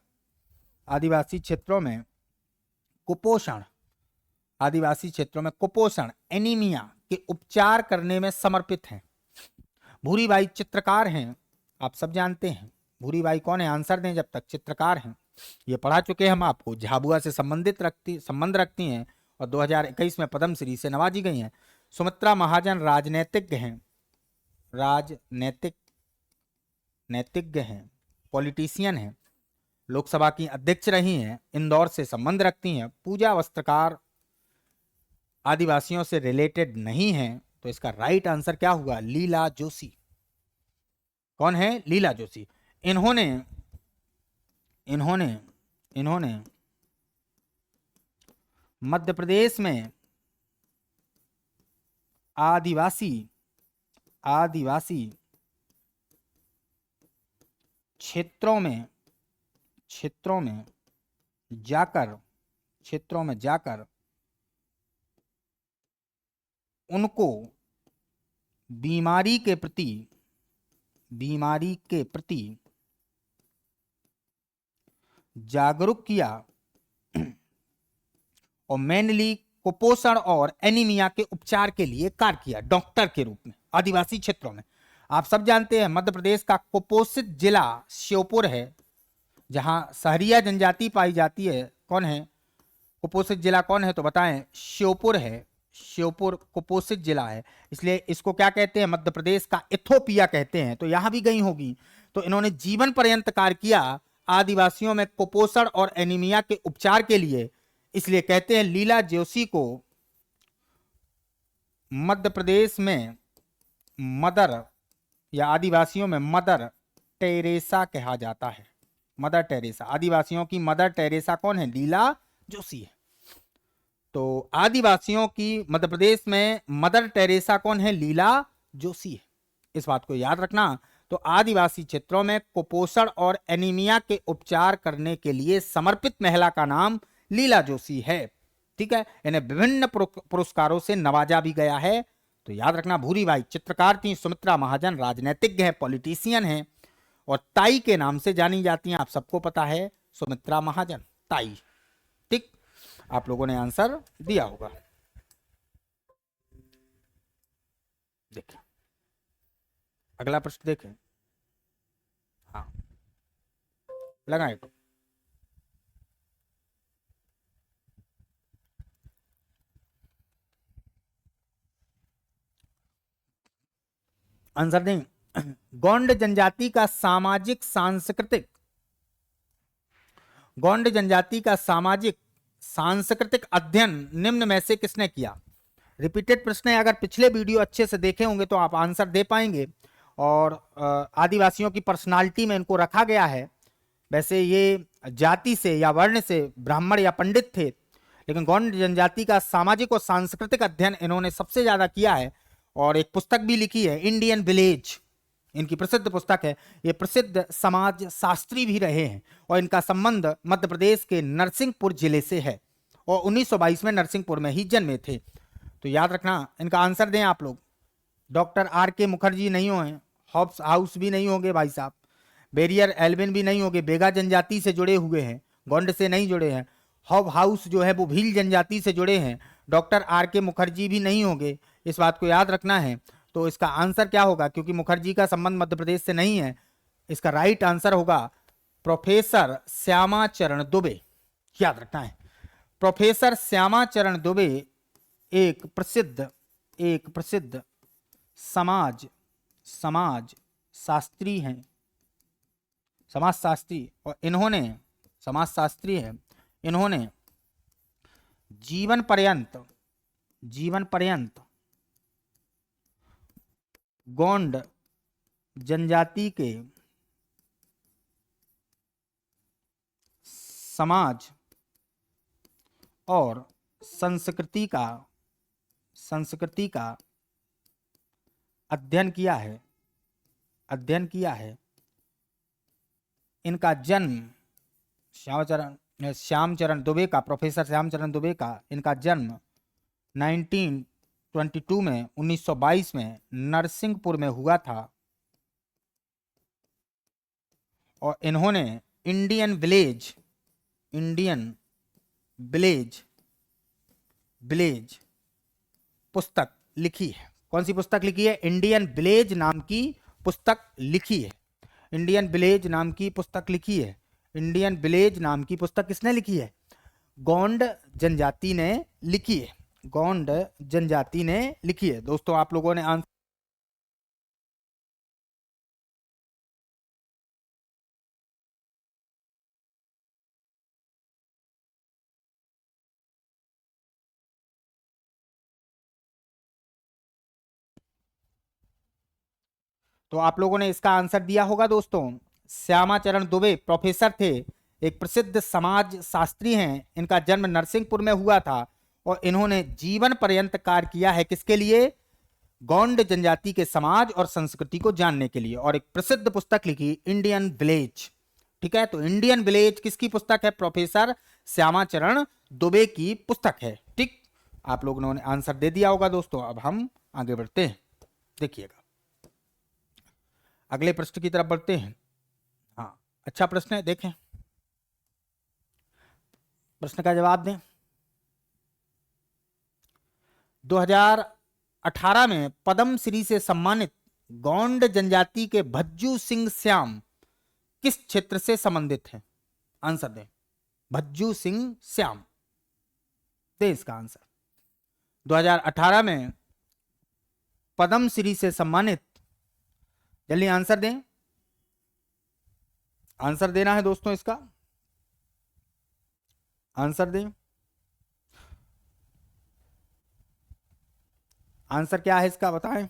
एनीमिया के उपचार करने में समर्पित हैं। भूरीबाई चित्रकार हैं, आप सब जानते हैं। भूरीबाई कौन है? आंसर दें जब तक। चित्रकार हैं, ये पढ़ा चुके हैं हम आपको। झाबुआ से संबंध रखती हैं और 2021 में पद्मश्री से नवाजी गई हैं। सुमित्रा महाजन राजनीतिज्ञ हैं, पॉलिटिशियन हैं, लोकसभा की अध्यक्ष रही हैं, इंदौर से संबंध रखती हैं। पूजा वस्त्रकार आदिवासियों से रिलेटेड नहीं है, तो इसका राइट आंसर क्या हुआ? लीला जोशी। कौन है? लीला जोशी। इन्होंने इन्होंने इन्होंने मध्य प्रदेश में आदिवासी आदिवासी क्षेत्रों में जाकर उनको बीमारी के प्रति जागरूक किया और मेनली कुपोषण और एनीमिया के उपचार के लिए कार्य किया डॉक्टर के रूप में आदिवासी क्षेत्रों में। आप सब जानते हैं मध्य प्रदेश का कुपोषित जिला श्योपुर है, जहां सहरिया जनजाति पाई जाती है। कौन है कुपोषित जिला? कौन है तो बताएं। श्योपुर है, श्योपुर कुपोषित जिला है, इसलिए इसको क्या कहते हैं? मध्य प्रदेश का इथोपिया कहते हैं। तो यहां भी गई होगी। तो इन्होंने जीवन पर्यंत कार्य किया आदिवासियों में कुपोषण और एनीमिया के उपचार के लिए, इसलिए कहते हैं लीला जोशी को मध्य प्रदेश में मदर या आदिवासियों में मदर टेरेसा कहा जाता है। मदर टेरेसा, आदिवासियों की मदर टेरेसा कौन है? लीला जोशी है। तो आदिवासियों की मध्य प्रदेश में मदर टेरेसा कौन है? लीला जोशी है। इस बात को याद रखना। तो आदिवासी क्षेत्रों में कुपोषण और एनीमिया के उपचार करने के लिए समर्पित महिला का नाम लीला जोशी है। ठीक है, इन्हें विभिन्न पुरस्कारों से नवाजा भी गया है। तो याद रखना। भूरीबाई चित्रकार थी। सुमित्रा महाजन राजनीतिज्ञ है, पॉलिटिशियन है, और ताई के नाम से जानी जाती हैं। आप सबको पता है सुमित्रा महाजन, ताई। ठीक, आप लोगों ने आंसर दिया होगा। देखिए अगला प्रश्न देखें। हाँ, लगाए तो आंसर दें। गोंड जनजाति का सामाजिक सांस्कृतिक अध्ययन निम्न में से किसने किया? रिपीटेड प्रश्न है। अगर पिछले वीडियो अच्छे से देखे होंगे तो आप आंसर दे पाएंगे। और आदिवासियों की पर्सनालिटी में इनको रखा गया है। वैसे ये जाति से या वर्ण से ब्राह्मण या पंडित थे, लेकिन गोंड जनजाति का सामाजिक और सांस्कृतिक अध्ययन इन्होंने सबसे ज्यादा किया है। और एक पुस्तक भी लिखी है, इंडियन विलेज, इनकी प्रसिद्ध पुस्तक है। ये प्रसिद्ध समाज शास्त्री भी रहे हैं और इनका संबंध मध्य प्रदेश के नरसिंहपुर जिले से है और 1922 में नरसिंहपुर में ही जन्मे थे। तो याद रखना। इनका आंसर दें आप लोग। डॉक्टर आर के मुखर्जी नहीं होंगे, हॉब्स हाउस भी नहीं होंगे भाई साहब, बेरियर एल्विन भी नहीं होंगे, बेगा जनजाति से जुड़े हुए हैं, गोंड से नहीं जुड़े हैं। हॉब हाउस जो है वो भील जनजाति से जुड़े हैं। डॉक्टर आर के मुखर्जी भी नहीं होंगे, इस बात को याद रखना है। तो इसका आंसर क्या होगा? क्योंकि मुखर्जी का संबंध मध्य प्रदेश से नहीं है, इसका राइट आंसर होगा प्रोफेसर श्यामाचरण दुबे। याद रखना है। प्रोफेसर श्यामाचरण दुबे एक प्रसिद्ध समाज शास्त्री हैं, समाजशास्त्री। और इन्होंने समाजशास्त्री हैं। इन्होंने जीवन पर्यंत गोंड जनजाति के समाज और संस्कृति का अध्ययन किया है। इनका जन्म श्यामचरण दुबे का, प्रोफेसर श्यामचरण दुबे का इनका जन्म 1922 में 1922 में नरसिंहपुर में हुआ था। और इन्होंने इंडियन विलेज पुस्तक लिखी है। कौन सी पुस्तक लिखी है? इंडियन विलेज नाम की पुस्तक लिखी है। इंडियन विलेज नाम की पुस्तक लिखी है। इंडियन विलेज नाम की पुस्तक किसने लिखी है? गोंड जनजाति ने लिखी है। गोंड जनजाति ने लिखी है। दोस्तों आप लोगों ने आंसर तो आप लोगों ने इसका आंसर दिया होगा दोस्तों। श्यामाचरण दुबे प्रोफेसर थे, एक प्रसिद्ध समाज शास्त्री हैं। इनका जन्म नरसिंहपुर में हुआ था और इन्होंने जीवन पर्यंत कार्य किया है किसके लिए? गौंड जनजाति के समाज और संस्कृति को जानने के लिए, और एक प्रसिद्ध पुस्तक लिखी इंडियन विलेज। ठीक है, तो इंडियन विलेज किसकी पुस्तक है? प्रोफेसर श्यामाचरण दुबे की पुस्तक है। ठीक, आप लोगों ने आंसर दे दिया होगा दोस्तों। अब हम आगे बढ़ते हैं, देखिएगा अगले प्रश्न की तरफ बढ़ते हैं। हाँ, अच्छा प्रश्न है, देखें प्रश्न का जवाब दें। 2018 में पद्म श्री से सम्मानित गौंड जनजाति के भज्जू सिंह श्याम किस क्षेत्र से संबंधित हैं? आंसर दें। भज्जू सिंह श्याम, दे इसका आंसर। 2018 में पद्म श्री से सम्मानित, जल्दी आंसर दें। आंसर देना है दोस्तों, इसका आंसर दें। आंसर क्या है इसका, बताएं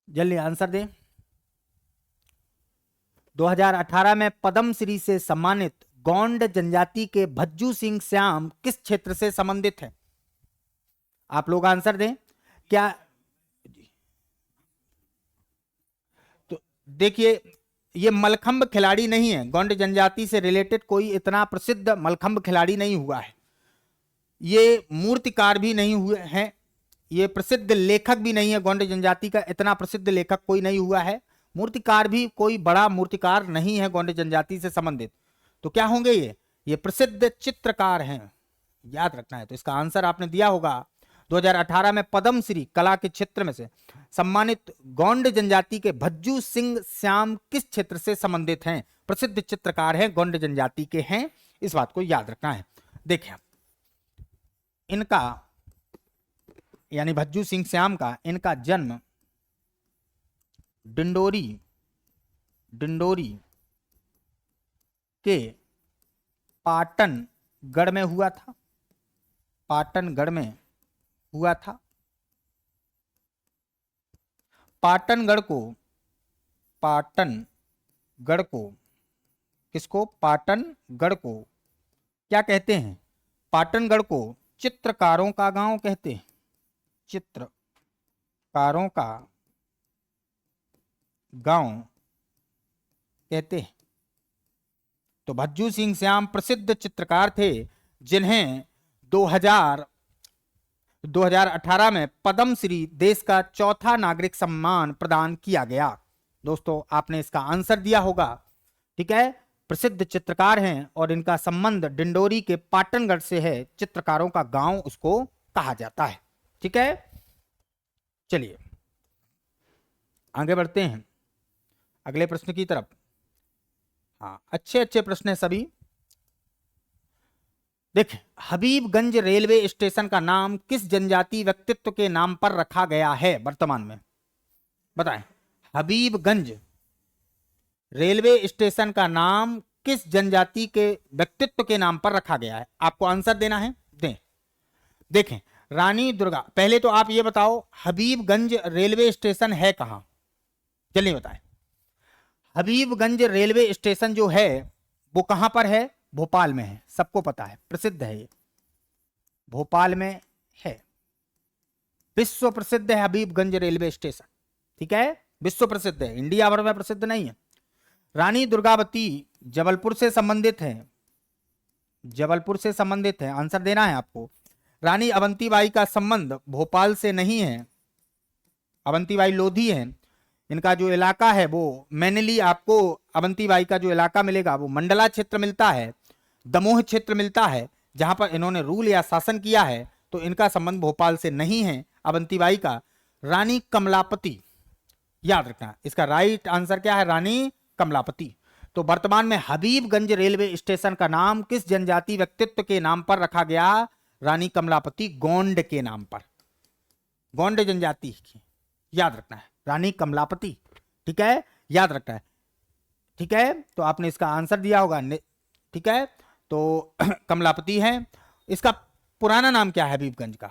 जल्दी आंसर दें। 2018 में पद्म श्री से सम्मानित गौंड जनजाति के भज्जू सिंह श्याम किस क्षेत्र से संबंधित है? आप लोग आंसर दें। क्या? तो देखिए, ये मलखंब खिलाड़ी नहीं है, गौंड जनजाति से रिलेटेड कोई इतना प्रसिद्ध मलखंब खिलाड़ी नहीं हुआ है। ये मूर्तिकार भी नहीं हुए हैं, ये प्रसिद्ध लेखक भी नहीं है। गौंड जनजाति का इतना प्रसिद्ध लेखक कोई नहीं हुआ है, मूर्तिकार भी कोई बड़ा मूर्तिकार नहीं है गौंड जनजाति से संबंधित। तो क्या होंगे ये प्रसिद्ध चित्रकार हैं, याद रखना है। तो इसका आंसर आपने दिया होगा। 2018 में पद्म श्री कला के क्षेत्र में से सम्मानित गौंड जनजाति के भज्जू सिंह श्याम किस क्षेत्र से संबंधित हैं? प्रसिद्ध चित्रकार हैं, गौंड जनजाति के हैं, इस बात को याद रखना है। देखें, इनका यानी भज्जू सिंह श्याम का, इनका जन्म डिंडोरी के पाटनगढ़ में हुआ था। पाटनगढ़ में हुआ था। पाटनगढ़ को किसको? पाटनगढ़ को क्या कहते हैं? पाटनगढ़ को चित्रकारों का गांव कहते हैं। चित्रकारों का गांव कहते हैं। तो भज्जू सिंह श्याम प्रसिद्ध चित्रकार थे, जिन्हें 2018 में पद्म श्री देश का चौथा नागरिक सम्मान प्रदान किया गया। दोस्तों, आपने इसका आंसर दिया होगा। ठीक है, प्रसिद्ध चित्रकार हैं और इनका संबंध डिंडोरी के पाटनगढ़ से है। चित्रकारों का गांव उसको कहा जाता है। ठीक है, चलिए आगे बढ़ते हैं अगले प्रश्न की तरफ। हाँ, अच्छे प्रश्न है सभी। देखें, हबीबगंज रेलवे स्टेशन का नाम किस जनजाति व्यक्तित्व के नाम पर रखा गया है वर्तमान में? बताएं। हबीबगंज रेलवे स्टेशन का नाम किस जनजाति के व्यक्तित्व के नाम पर रखा गया है? आपको आंसर देना है, दें। देखें, रानी दुर्गा, पहले तो आप ये बताओ हबीबगंज रेलवे स्टेशन है कहां? जल्दी बताएं। हबीबगंज रेलवे स्टेशन जो है वो कहां पर है? भोपाल में है, सबको पता है, प्रसिद्ध है ये, भोपाल में है। विश्व प्रसिद्ध है हबीबगंज रेलवे स्टेशन। ठीक है, विश्व प्रसिद्ध है, इंडिया भर में प्रसिद्ध नहीं है। रानी दुर्गावती जबलपुर से संबंधित है, जबलपुर से संबंधित है, आंसर देना है आपको। रानी अवंतीबाई का संबंध भोपाल से नहीं है, अवंतीबाई लोधी है। इनका जो इलाका है वो मैनली, आपको अवंतीबाई का जो इलाका मिलेगा वो मंडला क्षेत्र मिलता है, दमोह क्षेत्र मिलता है, जहां पर इन्होंने रूल या शासन किया है। तो इनका संबंध भोपाल से नहीं है अवंतीबाई का। रानी कमलापति, याद रखना, इसका राइट आंसर क्या है? रानी कमलापति। तो वर्तमान में हबीबगंज रेलवे स्टेशन का नाम किस जनजाति व्यक्तित्व के नाम पर रखा गया? रानी कमलापति गोंड के नाम पर, गोंड जनजाति की, याद रखना है, रानी कमलापति। ठीक है, याद रखना है। ठीक है, तो आपने इसका आंसर दिया होगा। ठीक है, तो कमलापति है। इसका पुराना नाम क्या है हबीबगंज का?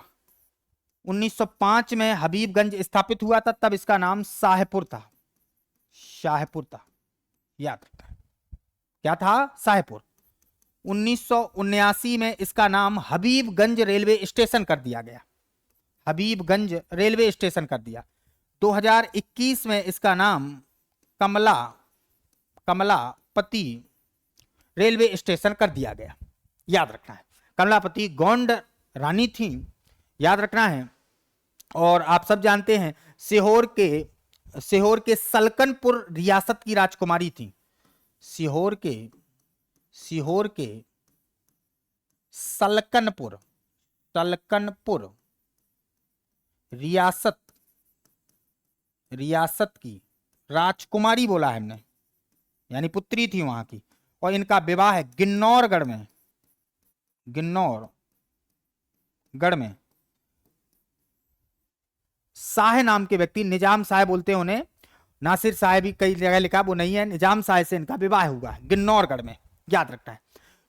1905 में हबीबगंज स्थापित हुआ था, तब इसका नाम शाहपुर था। शाहपुर था, याद रखना है। क्या था? शाहपुर। 1979 में इसका नाम हबीबगंज रेलवे स्टेशन कर दिया गया। हबीबगंज रेलवे स्टेशन कर दिया। 2021 में इसका नाम कमलापति रेलवे स्टेशन कर दिया गया। याद रखना है। कमलापति गोंड रानी थी, याद रखना है। और आप सब जानते हैं सीहोर के सलकनपुर रियासत की राजकुमारी थी। सीहोर के सलकनपुर रियासत की राजकुमारी बोला है हमने, यानी पुत्री थी वहां की। और इनका विवाह है गिन्नौरगढ़ में शाह नाम के व्यक्ति, निजाम शाह बोलते हैं उन्हें, नासिर शाह भी कई जगह लिखा, वो नहीं है, निजाम शाह से इनका विवाह हुआ है गिन्नौरगढ़ में। याद रखना है,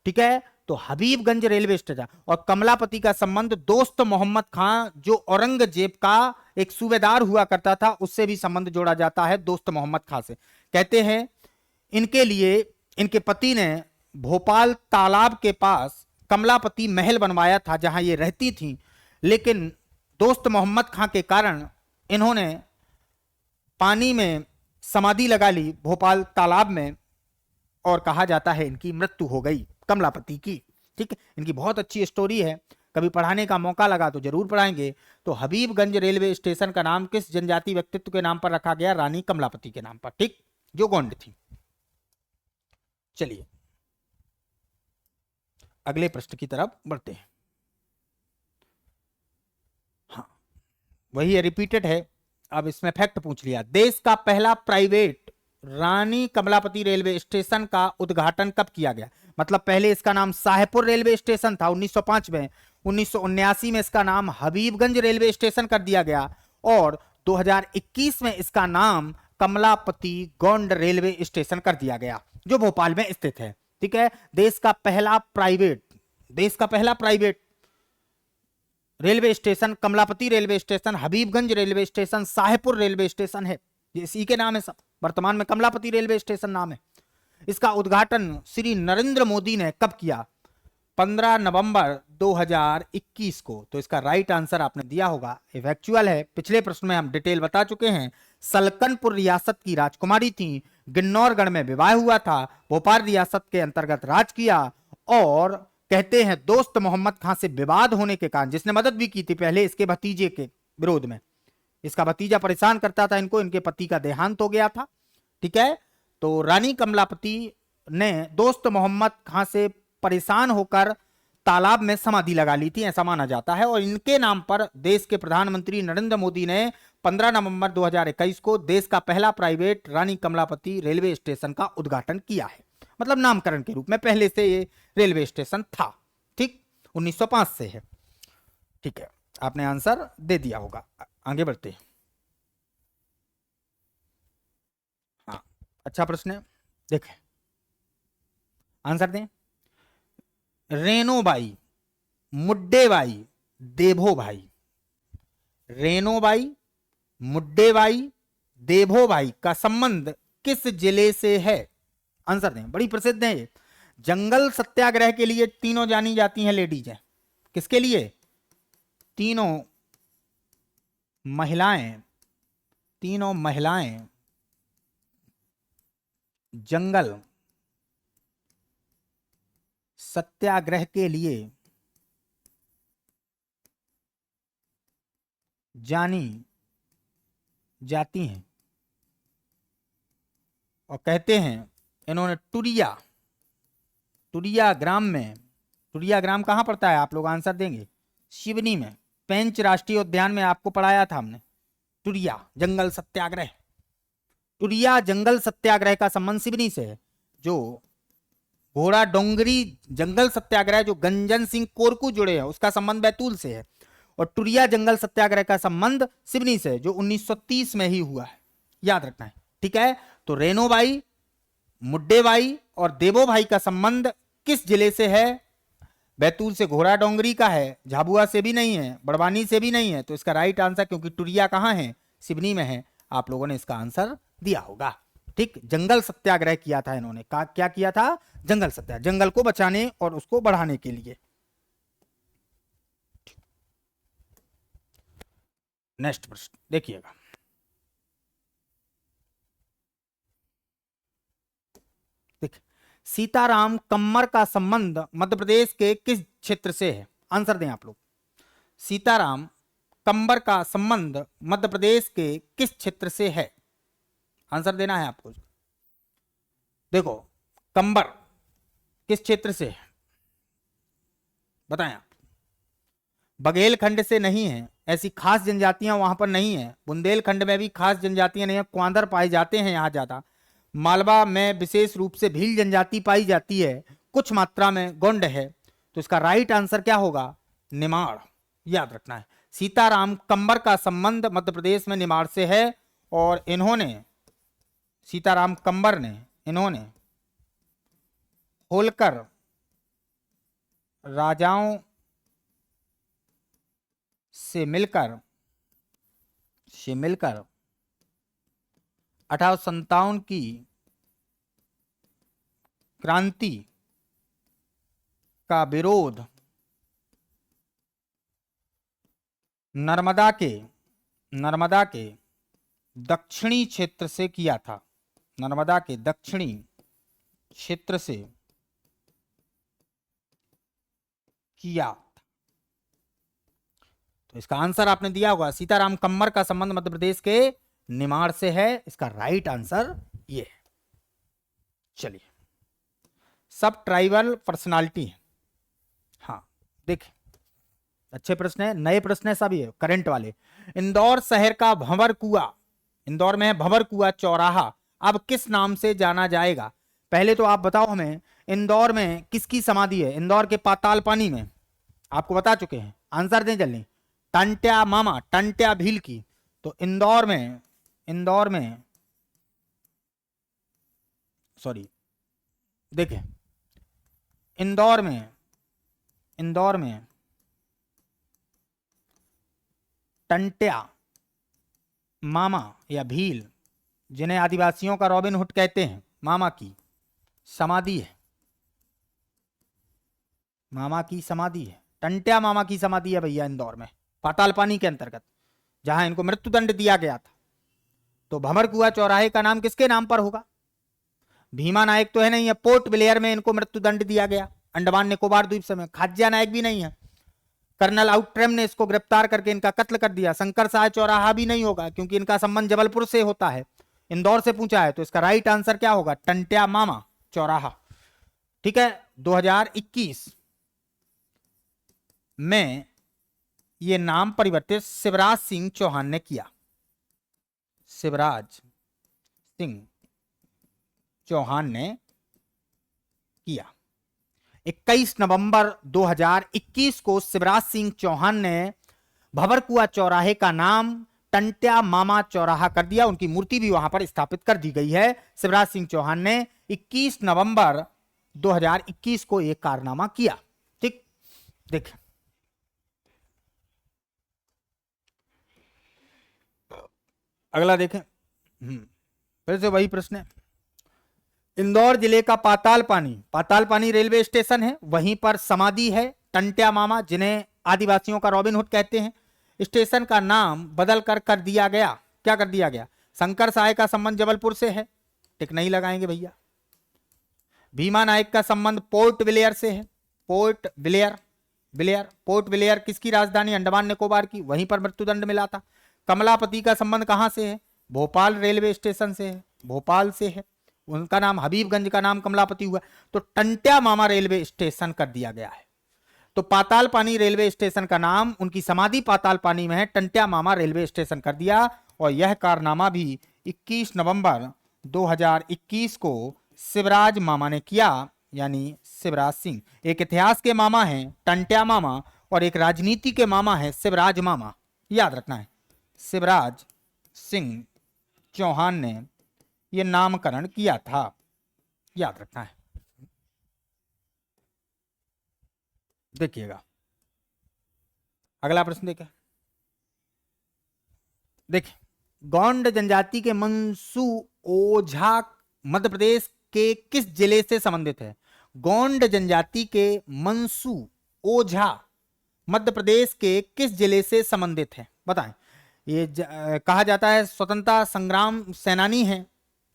ठीक है। तो हबीबगंज रेलवे स्टेशन। और कमलापति का संबंध दोस्त मोहम्मद खां, जो औरंगजेब का एक सूबेदार हुआ करता था, उससे भी संबंध जोड़ा जाता है दोस्त मोहम्मद खां से। कहते हैं इनके लिए इनके पति ने भोपाल तालाब के पास कमलापति महल बनवाया था जहां ये रहती थी, लेकिन दोस्त मोहम्मद खां के कारण इन्होंने पानी में समाधि लगा ली भोपाल तालाब में, और कहा जाता है इनकी मृत्यु हो गई कमलापति की। ठीक है, इनकी बहुत अच्छी स्टोरी है, कभी पढ़ाने का मौका लगा तो जरूर पढ़ाएंगे। तो हबीबगंज रेलवे स्टेशन का नाम किस जनजाति व्यक्तित्व के नाम पर रखा गया? रानी कमलापति के नाम पर, ठीक, जो गोंड थी। चलिए अगले प्रश्न की तरफ बढ़ते हैं। हाँ, वही है, रिपीटेड है। अब इसमें फैक्ट पूछ लिया। देश का पहला प्राइवेट रानी कमलापति रेलवे स्टेशन का उद्घाटन कब किया गया? मतलब पहले इसका नाम शाहपुर रेलवे स्टेशन था 1905 में, 1979 में इसका नाम हबीबगंज रेलवे स्टेशन कर दिया गया, और 2021 में इसका नाम कमलापति गोंड रेलवे स्टेशन कर दिया गया, जो भोपाल में स्थित है। ठीक है, देश का पहला private railway station Kamlapati railway station, Habibganj railway station, Shahpur railway station है, ये इसी के नाम है सब। वर्तमान में कमलापति रेलवे स्टेशन नाम है। इसका उद्घाटन श्री नरेंद्र मोदी ने कब किया? 15 नवंबर 2021 को। तो इसका राइट आंसर आपने दिया होगा, फैक्चुअल है। पिछले प्रश्न में हम डिटेल बता चुके हैं। सलकनपुर रियासत की राजकुमारी थी, गिन्नौरगढ़ में विवाह हुआ था, भोपाल रियासत के अंतर्गत राज किया, और कहते हैं दोस्त मोहम्मद खां से विवाद होने के कारण, जिसने मदद भी की थी पहले इसके भतीजे के विरोध में, इसका भतीजा परेशान करता था इनको, इनके पति का देहांत हो गया था। ठीक है, तो रानी कमलापति ने दोस्त मोहम्मद खां से परेशान होकर तालाब में समाधि लगा ली थी, ऐसा माना जाता है। और इनके नाम पर देश के प्रधानमंत्री नरेंद्र मोदी ने 15 नवंबर 2021 को देश का पहला प्राइवेट रानी कमलापति रेलवे स्टेशन का उद्घाटन किया है, मतलब नामकरण के रूप में। पहले से ये रेलवे स्टेशन था, ठीक, 1905 से है। ठीक है, आपने आंसर दे दिया होगा। आगे बढ़ते हैं। हाँ, अच्छा प्रश्न है, देखें, आंसर दें। रेणुबाई, मुड्डेबाई, देभोबाई। रेणुबाई, मुड्डेबाई, देभोबाई का संबंध किस जिले से है? आंसर दें। बड़ी प्रसिद्ध है ये। जंगल सत्याग्रह के लिए तीनों जानी जाती हैं लेडीज हैं। किसके लिए? तीनों महिलाएं जंगल सत्याग्रह के लिए जानी जाती हैं, और कहते हैं इन्होंने टुरिया ग्राम कहां पड़ता है? आप लोग आंसर देंगे। सिवनी में, पेंच राष्ट्रीय उद्यान में आपको पढ़ाया था हमने। टुरिया जंगल सत्याग्रह का संबंध सिवनी से है। जो घोड़ा डोंगरी जंगल सत्याग्रह जो गंजन सिंह कोरकू जुड़े हैं, उसका संबंध बैतूल से है। और टुरिया जंगल सत्याग्रह का संबंध सिवनी से, जो 1930 में ही हुआ है, याद रखना है। ठीक है, तो रेणुबाई, मुड्डेबाई और देवोबाई का संबंध किस जिले से है? बैतूल से घोड़ा डोंगरी का है, झाबुआ से भी नहीं है, बड़वानी से भी नहीं है। तो इसका राइट आंसर, क्योंकि टुरिया कहाँ है, सिवनी में है, आप लोगों ने इसका आंसर दिया होगा। ठीक, जंगल सत्याग्रह किया था इन्होंने। क्या किया था? जंगल सत्याग्रह, जंगल को बचाने और उसको बढ़ाने के लिए। नेक्स्ट प्रश्न देखिएगा। देखिए, सीताराम कम्मर का संबंध मध्य प्रदेश के किस क्षेत्र से है? आंसर दें आप लोग। सीताराम कम्बर का संबंध मध्य प्रदेश के किस क्षेत्र से है? आंसर देना है आपको। देखो, कंबर किस क्षेत्र से है बताएं आप। बघेलखंड से नहीं है, ऐसी खास जनजातियां वहां पर नहीं है। बुंदेलखंड में भी खास जनजातियां नहीं है, क्वांदर पाए जाते हैं यहां ज्यादा। मालवा में विशेष रूप से भील जनजाति पाई जाती है, कुछ मात्रा में गोंड है। तो इसका राइट आंसर क्या होगा? निमाड़, याद रखना है। सीताराम कंबर का संबंध मध्य प्रदेश में निमाड़ से है, और इन्होंने, सीताराम कंबर ने, इन्होंने होलकर राजाओं से मिलकर 1857 की क्रांति का विरोध नर्मदा के दक्षिणी क्षेत्र से किया था। नर्मदा के दक्षिणी क्षेत्र से किया। तो इसका आंसर आपने दिया होगा, सीताराम कम्मर का संबंध मध्य प्रदेश के निमाड़ से है। इसका राइट आंसर ये है। चलिए, सब ट्राइबल पर्सनालिटी है। हाँ देखिए, अच्छे प्रश्न है, नए प्रश्न है, सभी है करंट वाले। इंदौर शहर का भंवर कुआ, इंदौर में है भंवर कुआ चौराहा, अब किस नाम से जाना जाएगा? पहले तो आप बताओ हमें, इंदौर में किसकी समाधि है? इंदौर के पाताल पानी में, आपको बता चुके हैं, आंसर दें जल्दी। टंट्या मामा, टंट्या भील की। तो इंदौर में सॉरी, देखिए, इंदौर में टंट्या मामा या भील, जिन्हें आदिवासियों का रॉबिन हुड कहते हैं, मामा की समाधि है। मामा की समाधि है, टंट्या मामा की समाधि है भैया, इंदौर में पाताल पानी के अंतर्गत, जहां इनको मृत्युदंड दिया गया था। तो भंवर कुआ चौराहे का नाम किसके नाम पर होगा? भीमा नायक तो है नहीं है, पोर्ट ब्लेयर में इनको मृत्युदंड दिया गया, अंडमान निकोबार द्वीप समूह। खाज्या नायक भी नहीं है, कर्नल आउट्रेम ने इसको गिरफ्तार करके इनका कत्ल कर दिया। शंकर साय चौराहा भी नहीं होगा, क्योंकि इनका संबंध जबलपुर से होता है, इंदौर से पूछा है। तो इसका राइट आंसर क्या होगा? टंट्या मामा चौराहा। ठीक है, 2021 में यह नाम परिवर्तित शिवराज सिंह चौहान ने किया। शिवराज सिंह चौहान ने किया। 21 नवंबर 2021 को शिवराज सिंह चौहान ने भंवरकुआ चौराहे का नाम टंट्या मामा चौराहा कर दिया। उनकी मूर्ति भी वहां पर स्थापित कर दी गई है। शिवराज सिंह चौहान ने 21 नवंबर 2021 को एक कारनामा किया। ठीक, देखिए, अगला देखें। फिर से वही प्रश्न है। इंदौर जिले का पाताल पानी रेलवे स्टेशन है, वहीं पर समाधि है टंट्या मामा, जिन्हें आदिवासियों का रॉबिन हुड कहते हैं। स्टेशन का नाम बदल कर दिया गया, क्या कर दिया गया? शंकर साय का संबंध जबलपुर से है, टिक नहीं लगाएंगे भैया। भीमा नायक का संबंध पोर्ट ब्लेयर से है, पोर्ट ब्लेयर किसकी राजधानी? अंडमान निकोबार की, वहीं पर मृत्युदंड मिला था। कमलापति का संबंध कहां से है? भोपाल रेलवे स्टेशन से है, भोपाल से है। उनका नाम, हबीबगंज का नाम कमलापति हुआ। तो टंट्या मामा रेलवे स्टेशन कर दिया गया है। तो पाताल पानी रेलवे स्टेशन का नाम, उनकी समाधि पाताल पानी में है, टंट्या मामा रेलवे स्टेशन कर दिया। और यह कारनामा भी 21 नवंबर 2021 को शिवराज मामा ने किया, यानी शिवराज सिंह। एक इतिहास के मामा हैं टंट्या मामा, और एक राजनीति के मामा है शिवराज मामा, याद रखना है। शिवराज सिंह चौहान ने यह नामकरण किया था, याद रखना है। देखिएगा अगला प्रश्न देखिए गोंड जनजाति के मंसू ओझा मध्य प्रदेश के किस जिले से संबंधित है? गोंड जनजाति के मंसू ओझा मध्य प्रदेश के किस जिले से संबंधित है? बताएं। ये कहा जाता है स्वतंत्रता संग्राम सेनानी हैं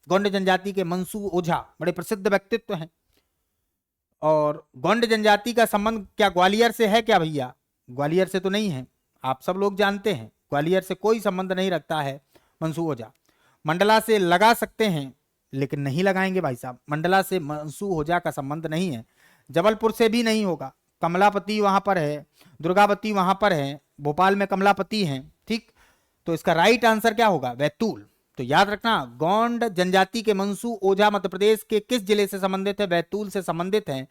गोंड जनजाति के मंसू ओझा, बड़े प्रसिद्ध व्यक्तित्व हैं। और गोंड जनजाति का संबंध क्या ग्वालियर से है क्या भैया? ग्वालियर से तो नहीं है, आप सब लोग जानते हैं ग्वालियर से कोई संबंध नहीं रखता है मंसू ओझा। मंडला से लगा सकते हैं लेकिन नहीं लगाएंगे भाई साहब, मंडला से मंसू ओझा का संबंध नहीं है। जबलपुर से भी नहीं होगा, कमलापति वहां पर है, दुर्गावती वहां पर है, भोपाल में कमलापति हैं, ठीक। तो इसका राइट आंसर क्या होगा? बैतूल। तो याद रखना गोंड जनजाति के मंसू ओझा मध्य प्रदेश के किस जिले से संबंधित है? बैतूल से संबंधित है।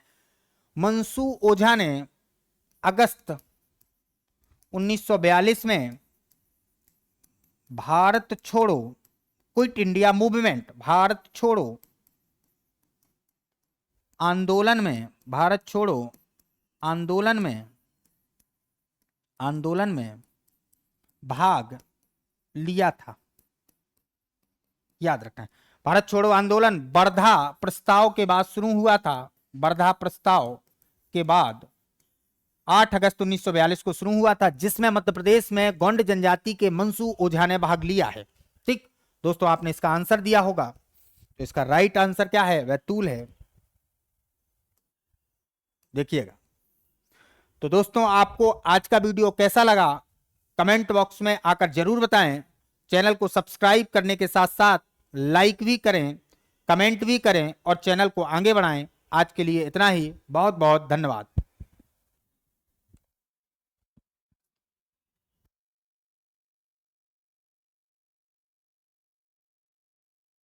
मंसू ओझा ने अगस्त 1942 में भारत छोड़ो क्विट इंडिया मूवमेंट, भारत छोड़ो आंदोलन में, भारत छोड़ो आंदोलन में भाग लिया था। याद रखना है भारत छोड़ो आंदोलन वर्धा प्रस्ताव के बाद शुरू हुआ था। वर्धा प्रस्ताव के बाद 8 अगस्त 1942 को शुरू हुआ था, जिसमें मध्य प्रदेश में गोंड जनजाति के मंसू ओझा ने भाग लिया है। ठीक दोस्तों, आपने इसका आंसर दिया होगा, तो इसका राइट आंसर क्या है? बैतूल है। देखिएगा। तो दोस्तों, आपको आज का वीडियो कैसा लगा कमेंट बॉक्स में आकर जरूर बताएं। चैनल को सब्सक्राइब करने के साथ साथ लाइक भी करें, कमेंट भी करें और चैनल को आगे बढ़ाएं। आज के लिए इतना ही, बहुत बहुत धन्यवाद।